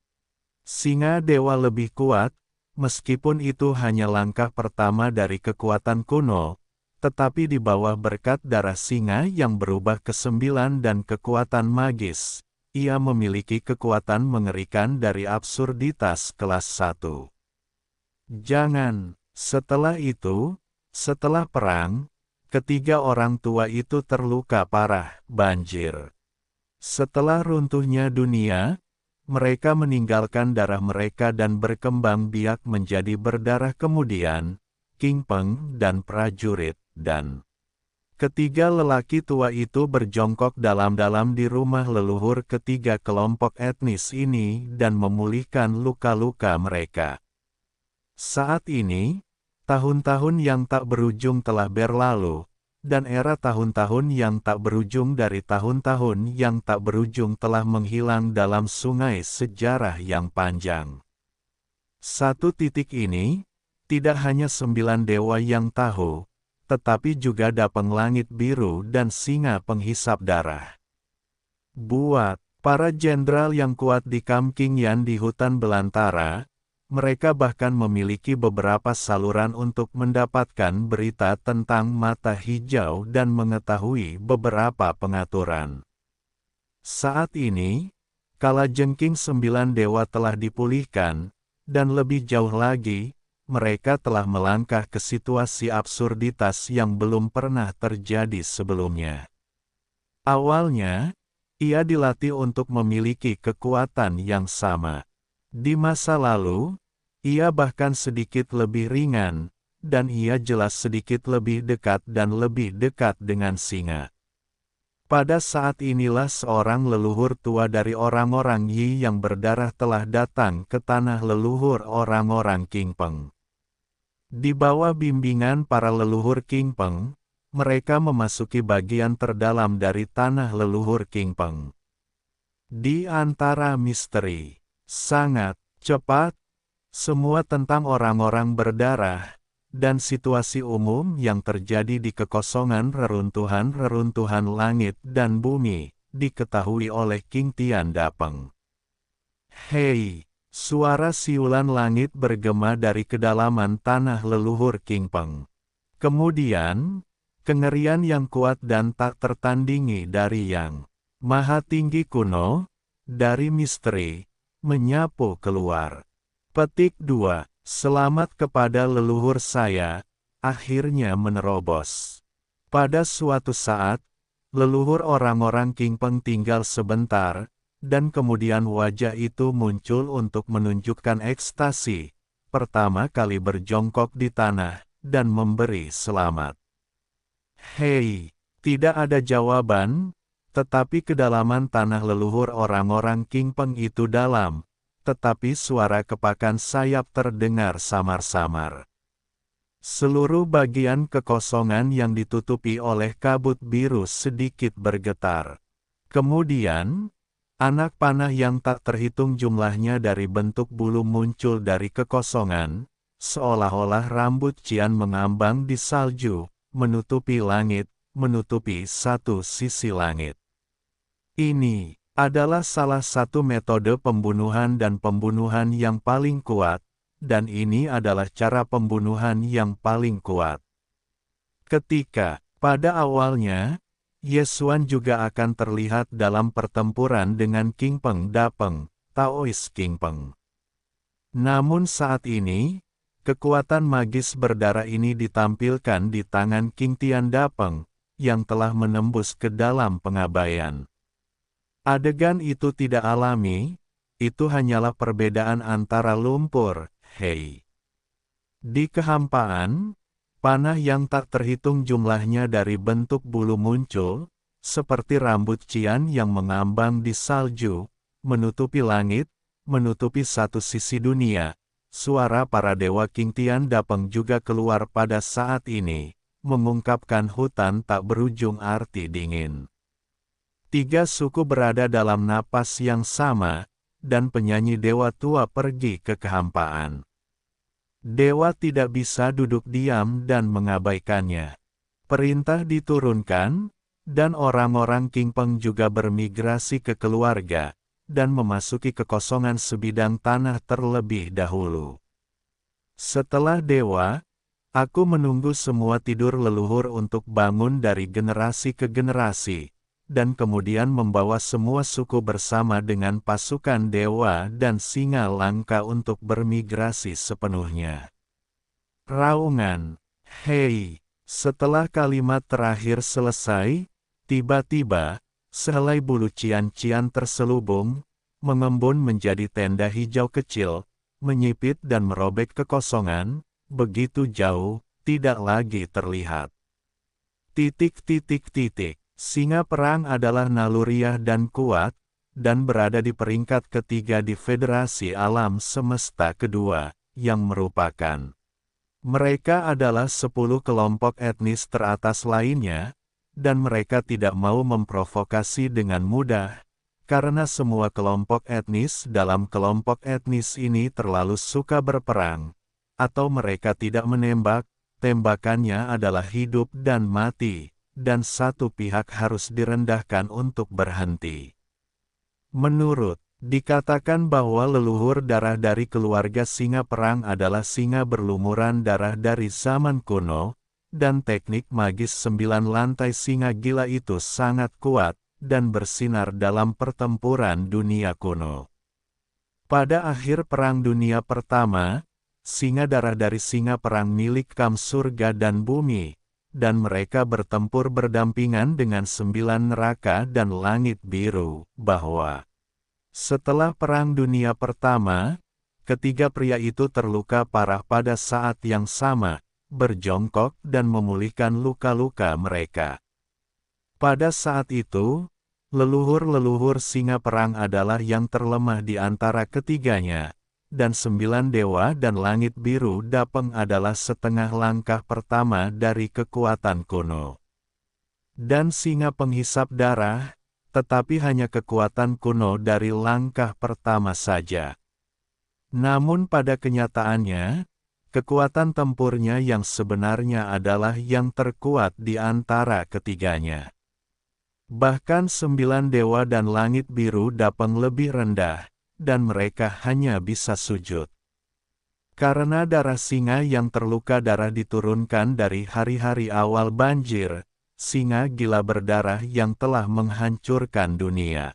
Singa dewa lebih kuat, meskipun itu hanya langkah pertama dari kekuatan kuno, tetapi di bawah berkat darah singa yang berubah ke-9 dan kekuatan magis, ia memiliki kekuatan mengerikan dari absurditas kelas 1. Jangan, setelah itu, setelah perang, ketiga orang tua itu terluka parah, banjir. Setelah runtuhnya dunia, mereka meninggalkan darah mereka dan berkembang biak menjadi berdarah kemudian, King Peng dan prajurit, dan ketiga lelaki tua itu berjongkok dalam-dalam di rumah leluhur ketiga kelompok etnis ini dan memulihkan luka-luka mereka. Saat ini, tahun-tahun yang tak berujung telah berlalu, dan era tahun-tahun yang tak berujung dari tahun-tahun yang tak berujung telah menghilang dalam sungai sejarah yang panjang. Satu titik ini, tidak hanya 9 dewa yang tahu, tetapi juga Dapeng Langit Biru dan Singa Penghisap Darah. Buat para jenderal yang kuat di Kam King Yan di hutan belantara, mereka bahkan memiliki beberapa saluran untuk mendapatkan berita tentang mata hijau dan mengetahui beberapa pengaturan. Saat ini, kalajengking 9 dewa telah dipulihkan, dan lebih jauh lagi, mereka telah melangkah ke situasi absurditas yang belum pernah terjadi sebelumnya. Awalnya, ia dilatih untuk memiliki kekuatan yang sama. Di masa lalu, ia bahkan sedikit lebih ringan, dan ia jelas sedikit lebih dekat dan lebih dekat dengan singa. Pada saat inilah seorang leluhur tua dari orang-orang Yi yang berdarah telah datang ke tanah leluhur orang-orang King Peng. Di bawah bimbingan para leluhur King Peng, mereka memasuki bagian terdalam dari tanah leluhur King Peng. Di antara misteri sangat cepat, semua tentang orang-orang berdarah, dan situasi umum yang terjadi di kekosongan reruntuhan langit dan bumi, diketahui oleh King Tiandapeng. Hei, suara siulan langit bergema dari kedalaman tanah leluhur King Peng. Kemudian, kengerian yang kuat dan tak tertandingi dari Yang Maha Tinggi kuno, dari misteri, menyapu keluar. Petik 2. Selamat kepada leluhur saya, akhirnya menerobos. Pada suatu saat, leluhur orang-orang King Peng tinggal sebentar, dan kemudian wajah itu muncul untuk menunjukkan ekstasi, pertama kali berjongkok di tanah, dan memberi selamat. Hei, tidak ada jawaban, tetapi kedalaman tanah leluhur orang-orang King Peng itu dalam, tetapi suara kepakan sayap terdengar samar-samar. Seluruh bagian kekosongan yang ditutupi oleh kabut biru sedikit bergetar. Kemudian, anak panah yang tak terhitung jumlahnya dari bentuk bulu muncul dari kekosongan, seolah-olah rambut cian mengambang di salju, menutupi langit, menutupi satu sisi langit. Ini adalah salah satu metode pembunuhan dan pembunuhan yang paling kuat, dan ini adalah cara pembunuhan yang paling kuat. Ketika, pada awalnya, Yesuan juga akan terlihat dalam pertempuran dengan King Peng Dapeng, Taoist King Peng. Namun saat ini, kekuatan magis berdarah ini ditampilkan di tangan King Tian Dapeng, yang telah menembus ke dalam pengabaian. Adegan itu tidak alami, itu hanyalah perbedaan antara lumpur, hei. Di kehampaan, panah yang tak terhitung jumlahnya dari bentuk bulu muncul, seperti rambut cian yang mengambang di salju, menutupi langit, menutupi satu sisi dunia. Suara para dewa King Tian Dapeng juga keluar pada saat ini, mengungkapkan hutan tak berujung arti dingin. Tiga suku berada dalam napas yang sama, dan penyanyi dewa tua pergi ke kehampaan. Dewa tidak bisa duduk diam dan mengabaikannya. Perintah diturunkan, dan orang-orang King Peng juga bermigrasi ke keluarga, dan memasuki kekosongan sebidang tanah terlebih dahulu. Setelah dewa, aku menunggu semua tidur leluhur untuk bangun dari generasi ke generasi, dan kemudian membawa semua suku bersama dengan pasukan dewa dan singa langka untuk bermigrasi sepenuhnya. Raungan, hei, setelah kalimat terakhir selesai, tiba-tiba, sehelai bulu cian-cian terselubung, mengembun menjadi tenda hijau kecil, menyipit dan merobek kekosongan, begitu jauh, tidak lagi terlihat. Singa perang adalah naluriah dan kuat, dan berada di peringkat ketiga di Federasi Alam Semesta kedua, yang merupakan. Mereka adalah 10 kelompok etnis teratas lainnya, dan mereka tidak mau memprovokasi dengan mudah, karena semua kelompok etnis dalam kelompok etnis ini terlalu suka berperang, atau mereka tidak menembak, tembakannya adalah hidup dan mati, dan satu pihak harus direndahkan untuk berhenti. Dikatakan bahwa leluhur darah dari keluarga singa perang adalah singa berlumuran darah dari zaman kuno, dan teknik magis 9 lantai singa gila itu sangat kuat, dan bersinar dalam pertempuran dunia kuno. Pada akhir Perang Dunia Pertama, singa darah dari singa perang milik Kam Surga dan Bumi, dan mereka bertempur berdampingan dengan 9 neraka dan langit biru, bahwa setelah Perang Dunia Pertama, ketiga pria itu terluka parah pada saat yang sama, berjongkok dan memulihkan luka-luka mereka. Pada saat itu, leluhur-leluhur singa perang adalah yang terlemah di antara ketiganya, dan 9 dewa dan langit biru Dapeng adalah setengah langkah pertama dari kekuatan kuno. Dan singa penghisap darah, tetapi hanya kekuatan kuno dari langkah pertama saja. Namun pada kenyataannya, kekuatan tempurnya yang sebenarnya adalah yang terkuat di antara ketiganya. Bahkan 9 dewa dan langit biru Dapeng lebih rendah, dan mereka hanya bisa sujud. Karena darah singa yang terluka darah diturunkan dari hari-hari awal banjir, singa gila berdarah yang telah menghancurkan dunia.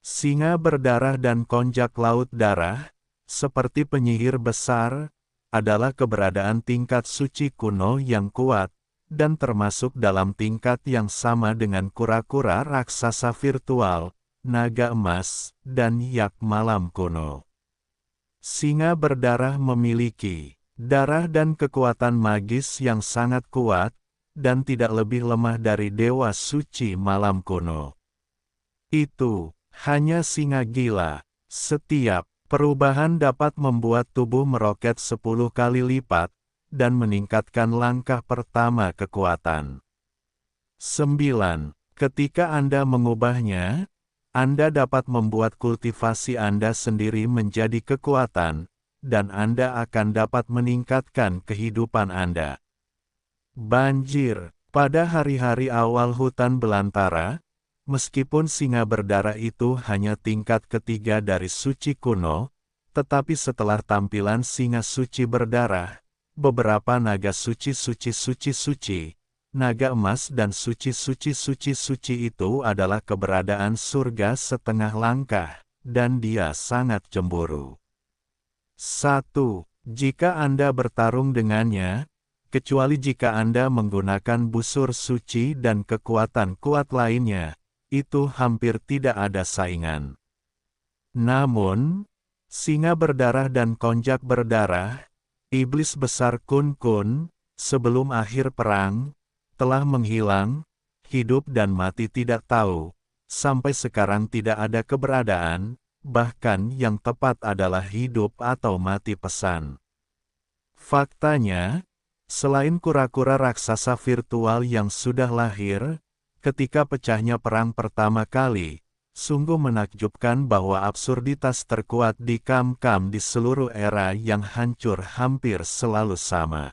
Singa berdarah dan konjak laut darah, seperti penyihir besar, adalah keberadaan tingkat suci kuno yang kuat, dan termasuk dalam tingkat yang sama dengan kura-kura raksasa virtual, naga emas, dan yak malam kuno. Singa berdarah memiliki darah dan kekuatan magis yang sangat kuat, dan tidak lebih lemah dari dewa suci malam kuno. Itu hanya singa gila. Setiap perubahan dapat membuat tubuh meroket 10 kali lipat, dan meningkatkan langkah pertama kekuatan. 9. Ketika Anda mengubahnya, Anda dapat membuat kultivasi Anda sendiri menjadi kekuatan, dan Anda akan dapat meningkatkan kehidupan Anda. Banjir. Pada hari-hari awal hutan belantara, meskipun singa berdarah itu hanya tingkat ketiga dari suci kuno, tetapi setelah tampilan singa suci berdarah, beberapa naga suci, naga emas dan suci itu adalah keberadaan surga setengah langkah, dan dia sangat cemburu. 1. Jika Anda bertarung dengannya, kecuali jika Anda menggunakan busur suci dan kekuatan kuat lainnya, itu hampir tidak ada saingan. Namun, singa berdarah dan konjak berdarah, iblis besar Kun-Kun, sebelum akhir perang, telah menghilang, hidup dan mati tidak tahu, sampai sekarang tidak ada keberadaan, bahkan yang tepat adalah hidup atau mati pesan. Faktanya, selain kura-kura raksasa virtual yang sudah lahir, ketika pecahnya perang pertama kali, sungguh menakjubkan bahwa absurditas terkuat di Kam-Kam di seluruh era yang hancur hampir selalu sama.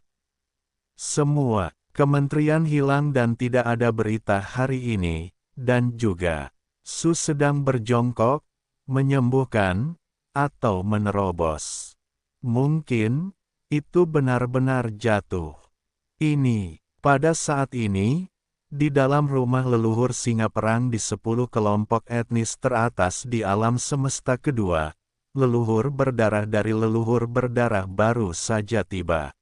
Semua kementerian hilang dan tidak ada berita hari ini, dan juga Su sedang berjongkok, menyembuhkan, atau menerobos. Mungkin, itu benar-benar jatuh. Pada saat ini, di dalam rumah leluhur singa perang di 10 kelompok etnis teratas di alam semesta kedua, leluhur berdarah dari leluhur berdarah baru saja tiba.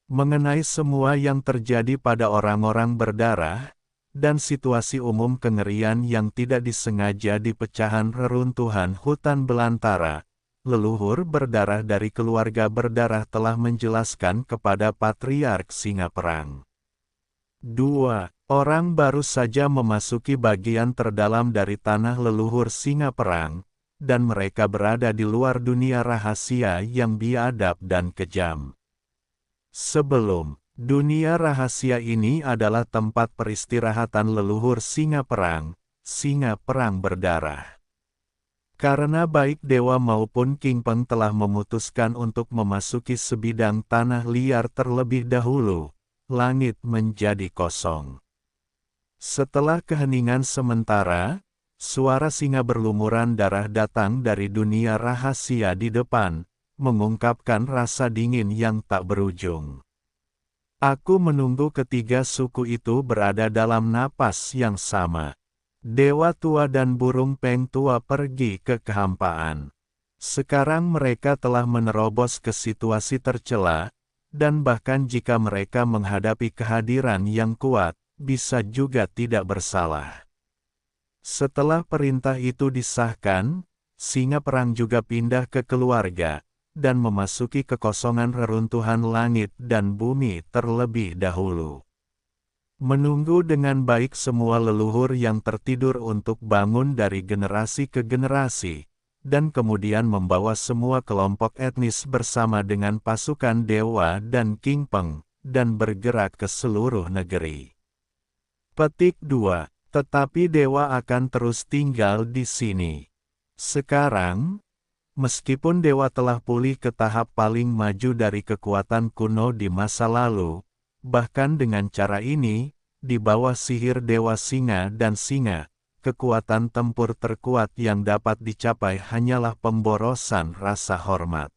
Mengenai semua yang terjadi pada orang-orang berdarah, dan situasi umum kengerian yang tidak disengaja di pecahan reruntuhan hutan belantara, leluhur berdarah dari keluarga berdarah telah menjelaskan kepada Patriark Singa Perang. 2. Orang baru saja memasuki bagian terdalam dari tanah leluhur Singa Perang, dan mereka berada di luar dunia rahasia yang biadab dan kejam. Sebelum dunia rahasia ini adalah tempat peristirahatan leluhur singa perang berdarah. Karena baik dewa maupun King Peng telah memutuskan untuk memasuki sebidang tanah liar terlebih dahulu, langit menjadi kosong. Setelah keheningan sementara, suara singa berlumuran darah datang dari dunia rahasia di depan, mengungkapkan rasa dingin yang tak berujung. Aku menunggu ketiga suku itu berada dalam napas yang sama. Dewa tua dan burung peng tua pergi ke kehampaan. Sekarang mereka telah menerobos ke situasi tercela, dan bahkan jika mereka menghadapi kehadiran yang kuat, bisa juga tidak bersalah. Setelah perintah itu disahkan, singa perang juga pindah ke keluarga, dan memasuki kekosongan reruntuhan langit dan bumi terlebih dahulu. Menunggu dengan baik semua leluhur yang tertidur untuk bangun dari generasi ke generasi, dan kemudian membawa semua kelompok etnis bersama dengan pasukan dewa dan King Peng, dan bergerak ke seluruh negeri. Petik 2. Tetapi dewa akan terus tinggal di sini. Sekarang, meskipun dewa telah pulih ke tahap paling maju dari kekuatan kuno di masa lalu, bahkan dengan cara ini, di bawah sihir dewa singa dan singa, kekuatan tempur terkuat yang dapat dicapai hanyalah pemborosan rasa hormat.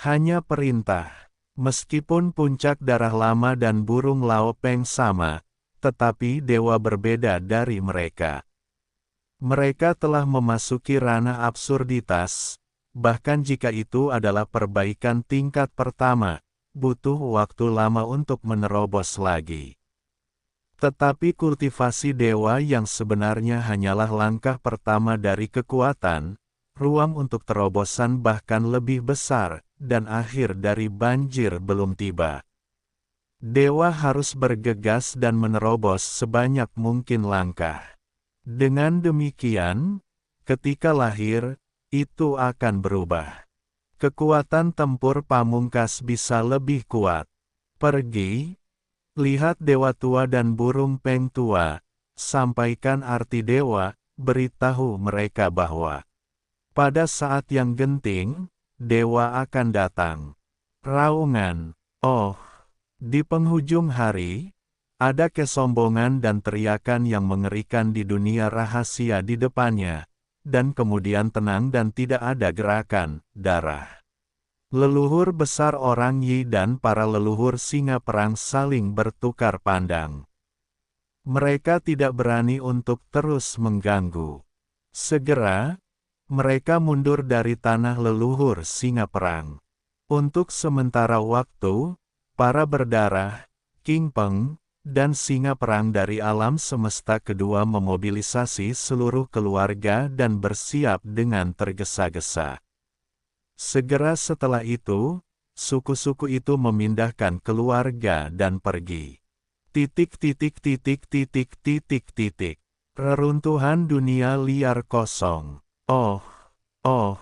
Hanya perintah. Meskipun puncak darah lama dan burung Lao Peng sama, tetapi dewa berbeda dari mereka. Mereka telah memasuki ranah absurditas, bahkan jika itu adalah perbaikan tingkat pertama, butuh waktu lama untuk menerobos lagi. Tetapi kultivasi dewa yang sebenarnya hanyalah langkah pertama dari kekuatan, ruang untuk terobosan bahkan lebih besar, dan akhir dari banjir belum tiba. Dewa harus bergegas dan menerobos sebanyak mungkin langkah. Dengan demikian, ketika lahir, itu akan berubah. Kekuatan tempur pamungkas bisa lebih kuat. Pergi, lihat dewa tua dan burung peng tua, sampaikan arti dewa, beritahu mereka bahwa pada saat yang genting, dewa akan datang. Raungan, oh, di penghujung hari, ada kesombongan dan teriakan yang mengerikan di dunia rahasia di depannya, dan kemudian tenang dan tidak ada gerakan, darah. Leluhur besar orang Yi dan para leluhur singa perang saling bertukar pandang. Mereka tidak berani untuk terus mengganggu. Segera, mereka mundur dari tanah leluhur singa perang. Untuk sementara waktu, para berdarah, King Peng, dan singa perang dari alam semesta kedua memobilisasi seluruh keluarga dan bersiap dengan tergesa-gesa. Segera setelah itu, suku-suku itu memindahkan keluarga dan pergi. Reruntuhan dunia liar kosong. Oh, oh.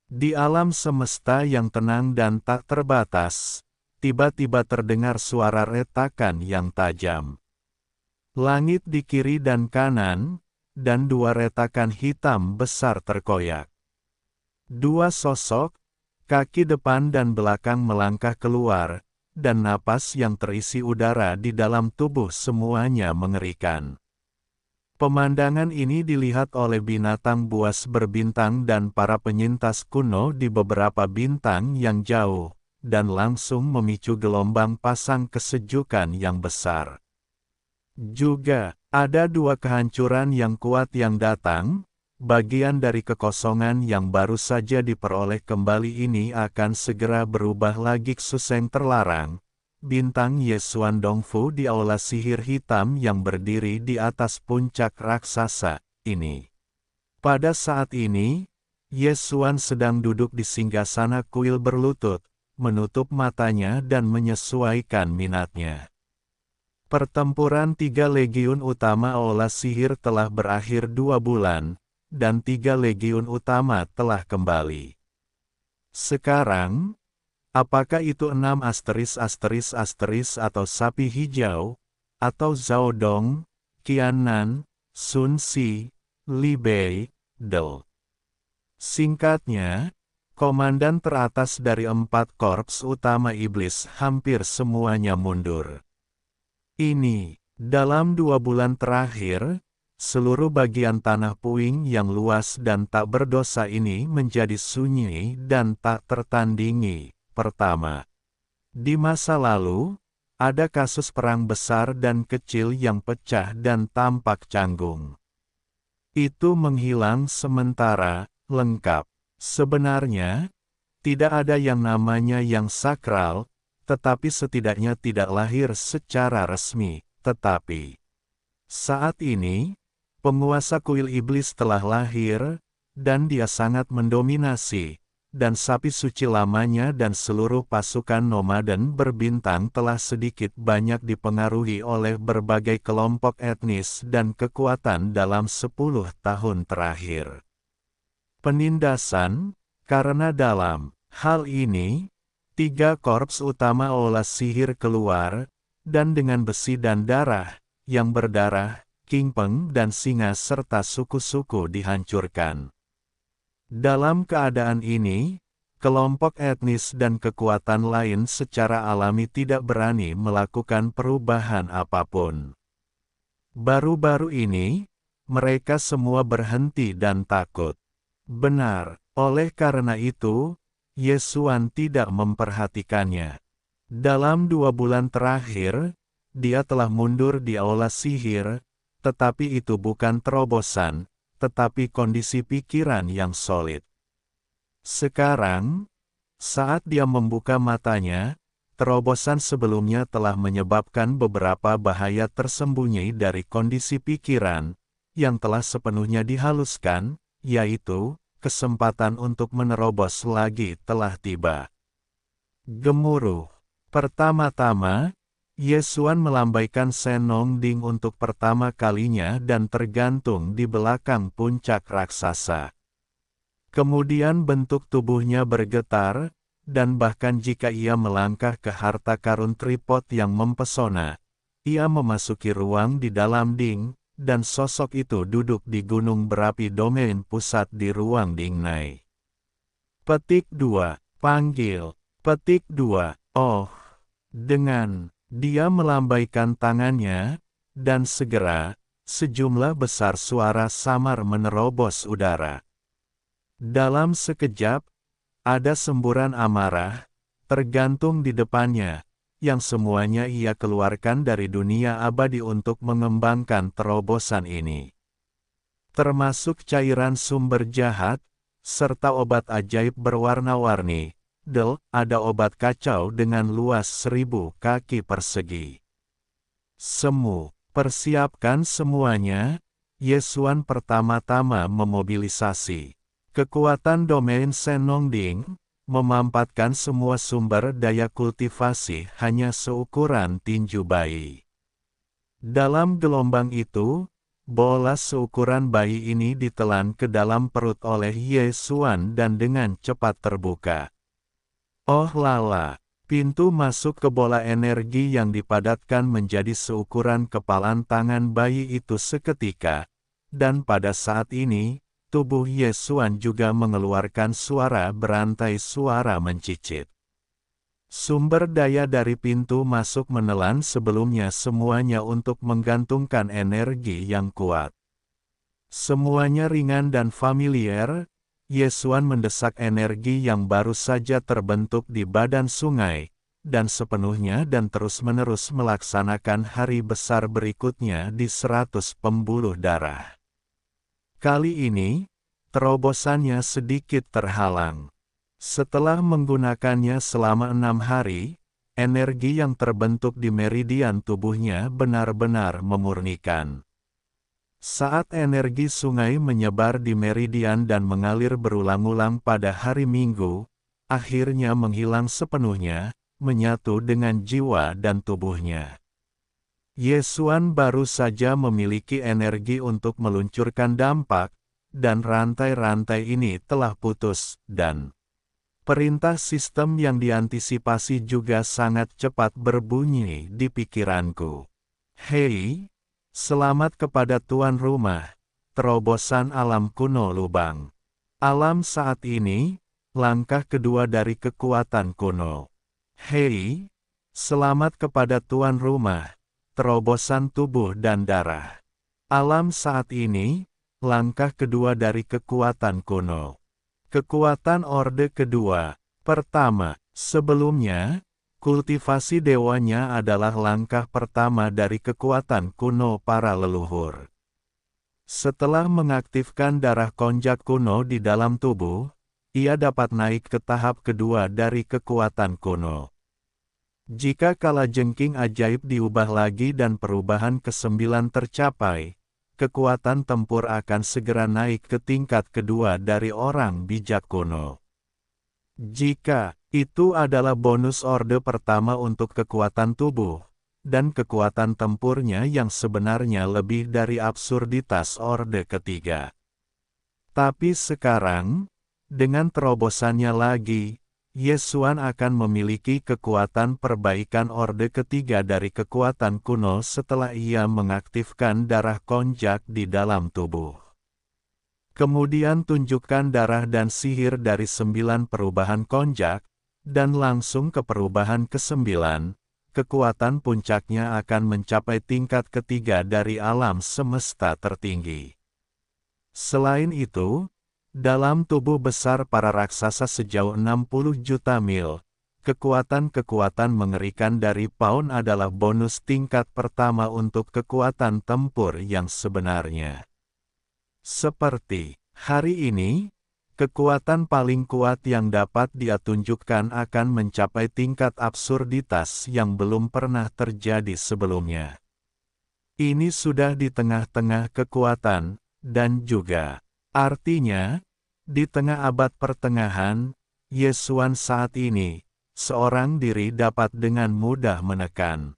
Di alam semesta yang tenang dan tak terbatas, tiba-tiba terdengar suara retakan yang tajam. Langit di kiri dan kanan, dan dua retakan hitam besar terkoyak. Dua sosok, kaki depan dan belakang melangkah keluar, dan napas yang terisi udara di dalam tubuh semuanya mengerikan. Pemandangan ini dilihat oleh binatang buas berbintang dan para penyintas kuno di beberapa bintang yang jauh, dan langsung memicu gelombang pasang kesejukan yang besar. Juga, ada dua kehancuran yang kuat yang datang, bagian dari kekosongan yang baru saja diperoleh kembali ini akan segera berubah lagi suseng terlarang. Bintang Yesuan Dongfu di aula sihir hitam yang berdiri di atas puncak raksasa ini. Pada saat ini, Yesuan sedang duduk di singgasana kuil berlutut, menutup matanya dan menyesuaikan minatnya. Pertempuran 3 legiun utama aula sihir telah berakhir 2 bulan, dan 3 legiun utama telah kembali. Sekarang, apakah itu 6 atau sapi hijau, atau Zhao Dong, Qianan, Sun Si, Li Bei, Del. Singkatnya, komandan teratas dari 4 korps utama iblis hampir semuanya mundur. Ini, dalam 2 bulan terakhir, seluruh bagian tanah puing yang luas dan tak berdosa ini menjadi sunyi dan tak tertandingi. Pertama, di masa lalu, ada kasus perang besar dan kecil yang pecah dan tampak canggung. Itu menghilang sementara, lengkap. Sebenarnya, tidak ada yang namanya yang sakral, tetapi setidaknya tidak lahir secara resmi, tetapi saat ini, penguasa kuil iblis telah lahir, dan dia sangat mendominasi, dan sapi suci lamanya dan seluruh pasukan nomaden berbintang telah sedikit banyak dipengaruhi oleh berbagai kelompok etnis dan kekuatan dalam 10 tahun terakhir. Penindasan, karena dalam hal ini, 3 korps utama aula sihir keluar, dan dengan besi dan darah, yang berdarah, King Peng dan singa serta suku-suku dihancurkan. Dalam keadaan ini, kelompok etnis dan kekuatan lain secara alami tidak berani melakukan perubahan apapun. Baru-baru ini, mereka semua berhenti dan takut. Benar, oleh karena itu, Yesuan tidak memperhatikannya. Dalam 2 bulan terakhir, dia telah mundur di aula sihir, tetapi itu bukan terobosan, tetapi kondisi pikiran yang solid. Sekarang, saat dia membuka matanya, terobosan sebelumnya telah menyebabkan beberapa bahaya tersembunyi dari kondisi pikiran, yang telah sepenuhnya dihaluskan, yaitu, kesempatan untuk menerobos lagi telah tiba. Gemuruh. Pertama-tama, Yesuan melambaikan Senong Ding untuk pertama kalinya dan tergantung di belakang puncak raksasa. Kemudian bentuk tubuhnya bergetar, dan bahkan jika ia melangkah ke harta karun tripod yang mempesona, ia memasuki ruang di dalam Ding, dan sosok itu duduk di gunung berapi domain pusat di ruang Dingnai. Petik 2. Panggil. Petik 2. Oh. Dengan dia melambaikan tangannya, dan segera, sejumlah besar suara samar menerobos udara. Dalam sekejap, Ada semburan amarah, tergantung di depannya, yang semuanya ia keluarkan dari dunia abadi untuk mengembangkan terobosan ini. Termasuk cairan sumber jahat, serta obat ajaib berwarna-warni. Ada obat kacau dengan luas 1000 kaki persegi. Semu, persiapkan semuanya. Yesuan pertama-tama memobilisasi kekuatan domain Senongding, memampatkan semua sumber daya kultivasi hanya seukuran tinju bayi. Dalam gelombang itu, bola seukuran bayi ini ditelan ke dalam perut oleh Yesuan dan dengan cepat terbuka. Oh lala, pintu masuk ke bola energi yang dipadatkan menjadi seukuran kepalan tangan bayi itu seketika, dan pada saat ini, tubuh Yesuan juga mengeluarkan suara berantai, suara mencicit. Sumber daya dari pintu masuk menelan sebelumnya semuanya untuk menggantungkan energi yang kuat. Semuanya ringan dan familiar. Yesuan mendesak energi yang baru saja terbentuk di badan sungai, dan sepenuhnya dan terus-menerus melaksanakan hari besar berikutnya di 100 pembuluh darah. Kali ini, terobosannya sedikit terhalang. Setelah menggunakannya selama 6 hari, energi yang terbentuk di meridian tubuhnya benar-benar memurnikan. Saat energi sungai menyebar di meridian dan mengalir berulang-ulang pada hari Minggu, akhirnya menghilang sepenuhnya, menyatu dengan jiwa dan tubuhnya. Yesuan baru saja memiliki energi untuk meluncurkan dampak, dan rantai-rantai ini telah putus, dan perintah sistem yang diantisipasi juga sangat cepat berbunyi di pikiranku. Hei! Selamat kepada tuan rumah, terobosan alam kuno lubang. Alam saat ini, langkah kedua dari kekuatan kuno. Hei, selamat kepada tuan rumah, terobosan tubuh dan darah. Alam saat ini, langkah kedua dari kekuatan kuno. Kekuatan orde kedua. Pertama, sebelumnya, kultivasi dewanya adalah langkah pertama dari kekuatan kuno para leluhur. Setelah mengaktifkan darah konjak kuno di dalam tubuh, ia dapat naik ke tahap kedua dari kekuatan kuno. Jika kalajengking ajaib diubah lagi dan perubahan ke-9 tercapai, kekuatan tempur akan segera naik ke tingkat kedua dari orang bijak kuno. Jika itu adalah bonus orde pertama untuk kekuatan tubuh, dan kekuatan tempurnya yang sebenarnya lebih dari absurditas orde ketiga. Tapi sekarang, dengan terobosannya lagi, Yesuan akan memiliki kekuatan perbaikan orde ketiga dari kekuatan kuno setelah ia mengaktifkan darah konjak di dalam tubuh. Kemudian tunjukkan darah dan sihir dari 9 perubahan konjak, dan langsung ke perubahan ke-9, kekuatan puncaknya akan mencapai tingkat ketiga dari alam semesta tertinggi. Selain itu, dalam tubuh besar para raksasa sejauh 60 juta mil, kekuatan-kekuatan mengerikan dari Paun adalah bonus tingkat pertama untuk kekuatan tempur yang sebenarnya. Seperti hari ini, kekuatan paling kuat yang dapat dia tunjukkan akan mencapai tingkat absurditas yang belum pernah terjadi sebelumnya. Ini sudah di tengah-tengah kekuatan, dan juga artinya, di tengah abad pertengahan, Yesuan saat ini, seorang diri dapat dengan mudah menekan.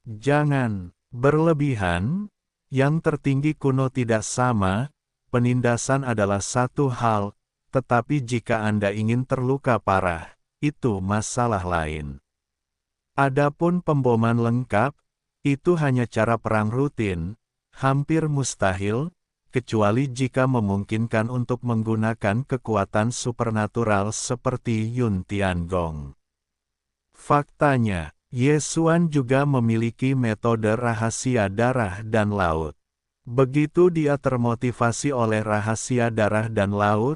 Jangan berlebihan. Yang tertinggi kuno tidak sama, penindasan adalah satu hal, tetapi jika Anda ingin terluka parah, itu masalah lain. Adapun pemboman lengkap, itu hanya cara perang rutin, hampir mustahil, kecuali jika memungkinkan untuk menggunakan kekuatan supernatural seperti Yun Tiangong. Faktanya, Yesuan juga memiliki metode rahasia darah dan laut. Begitu dia termotivasi oleh rahasia darah dan laut,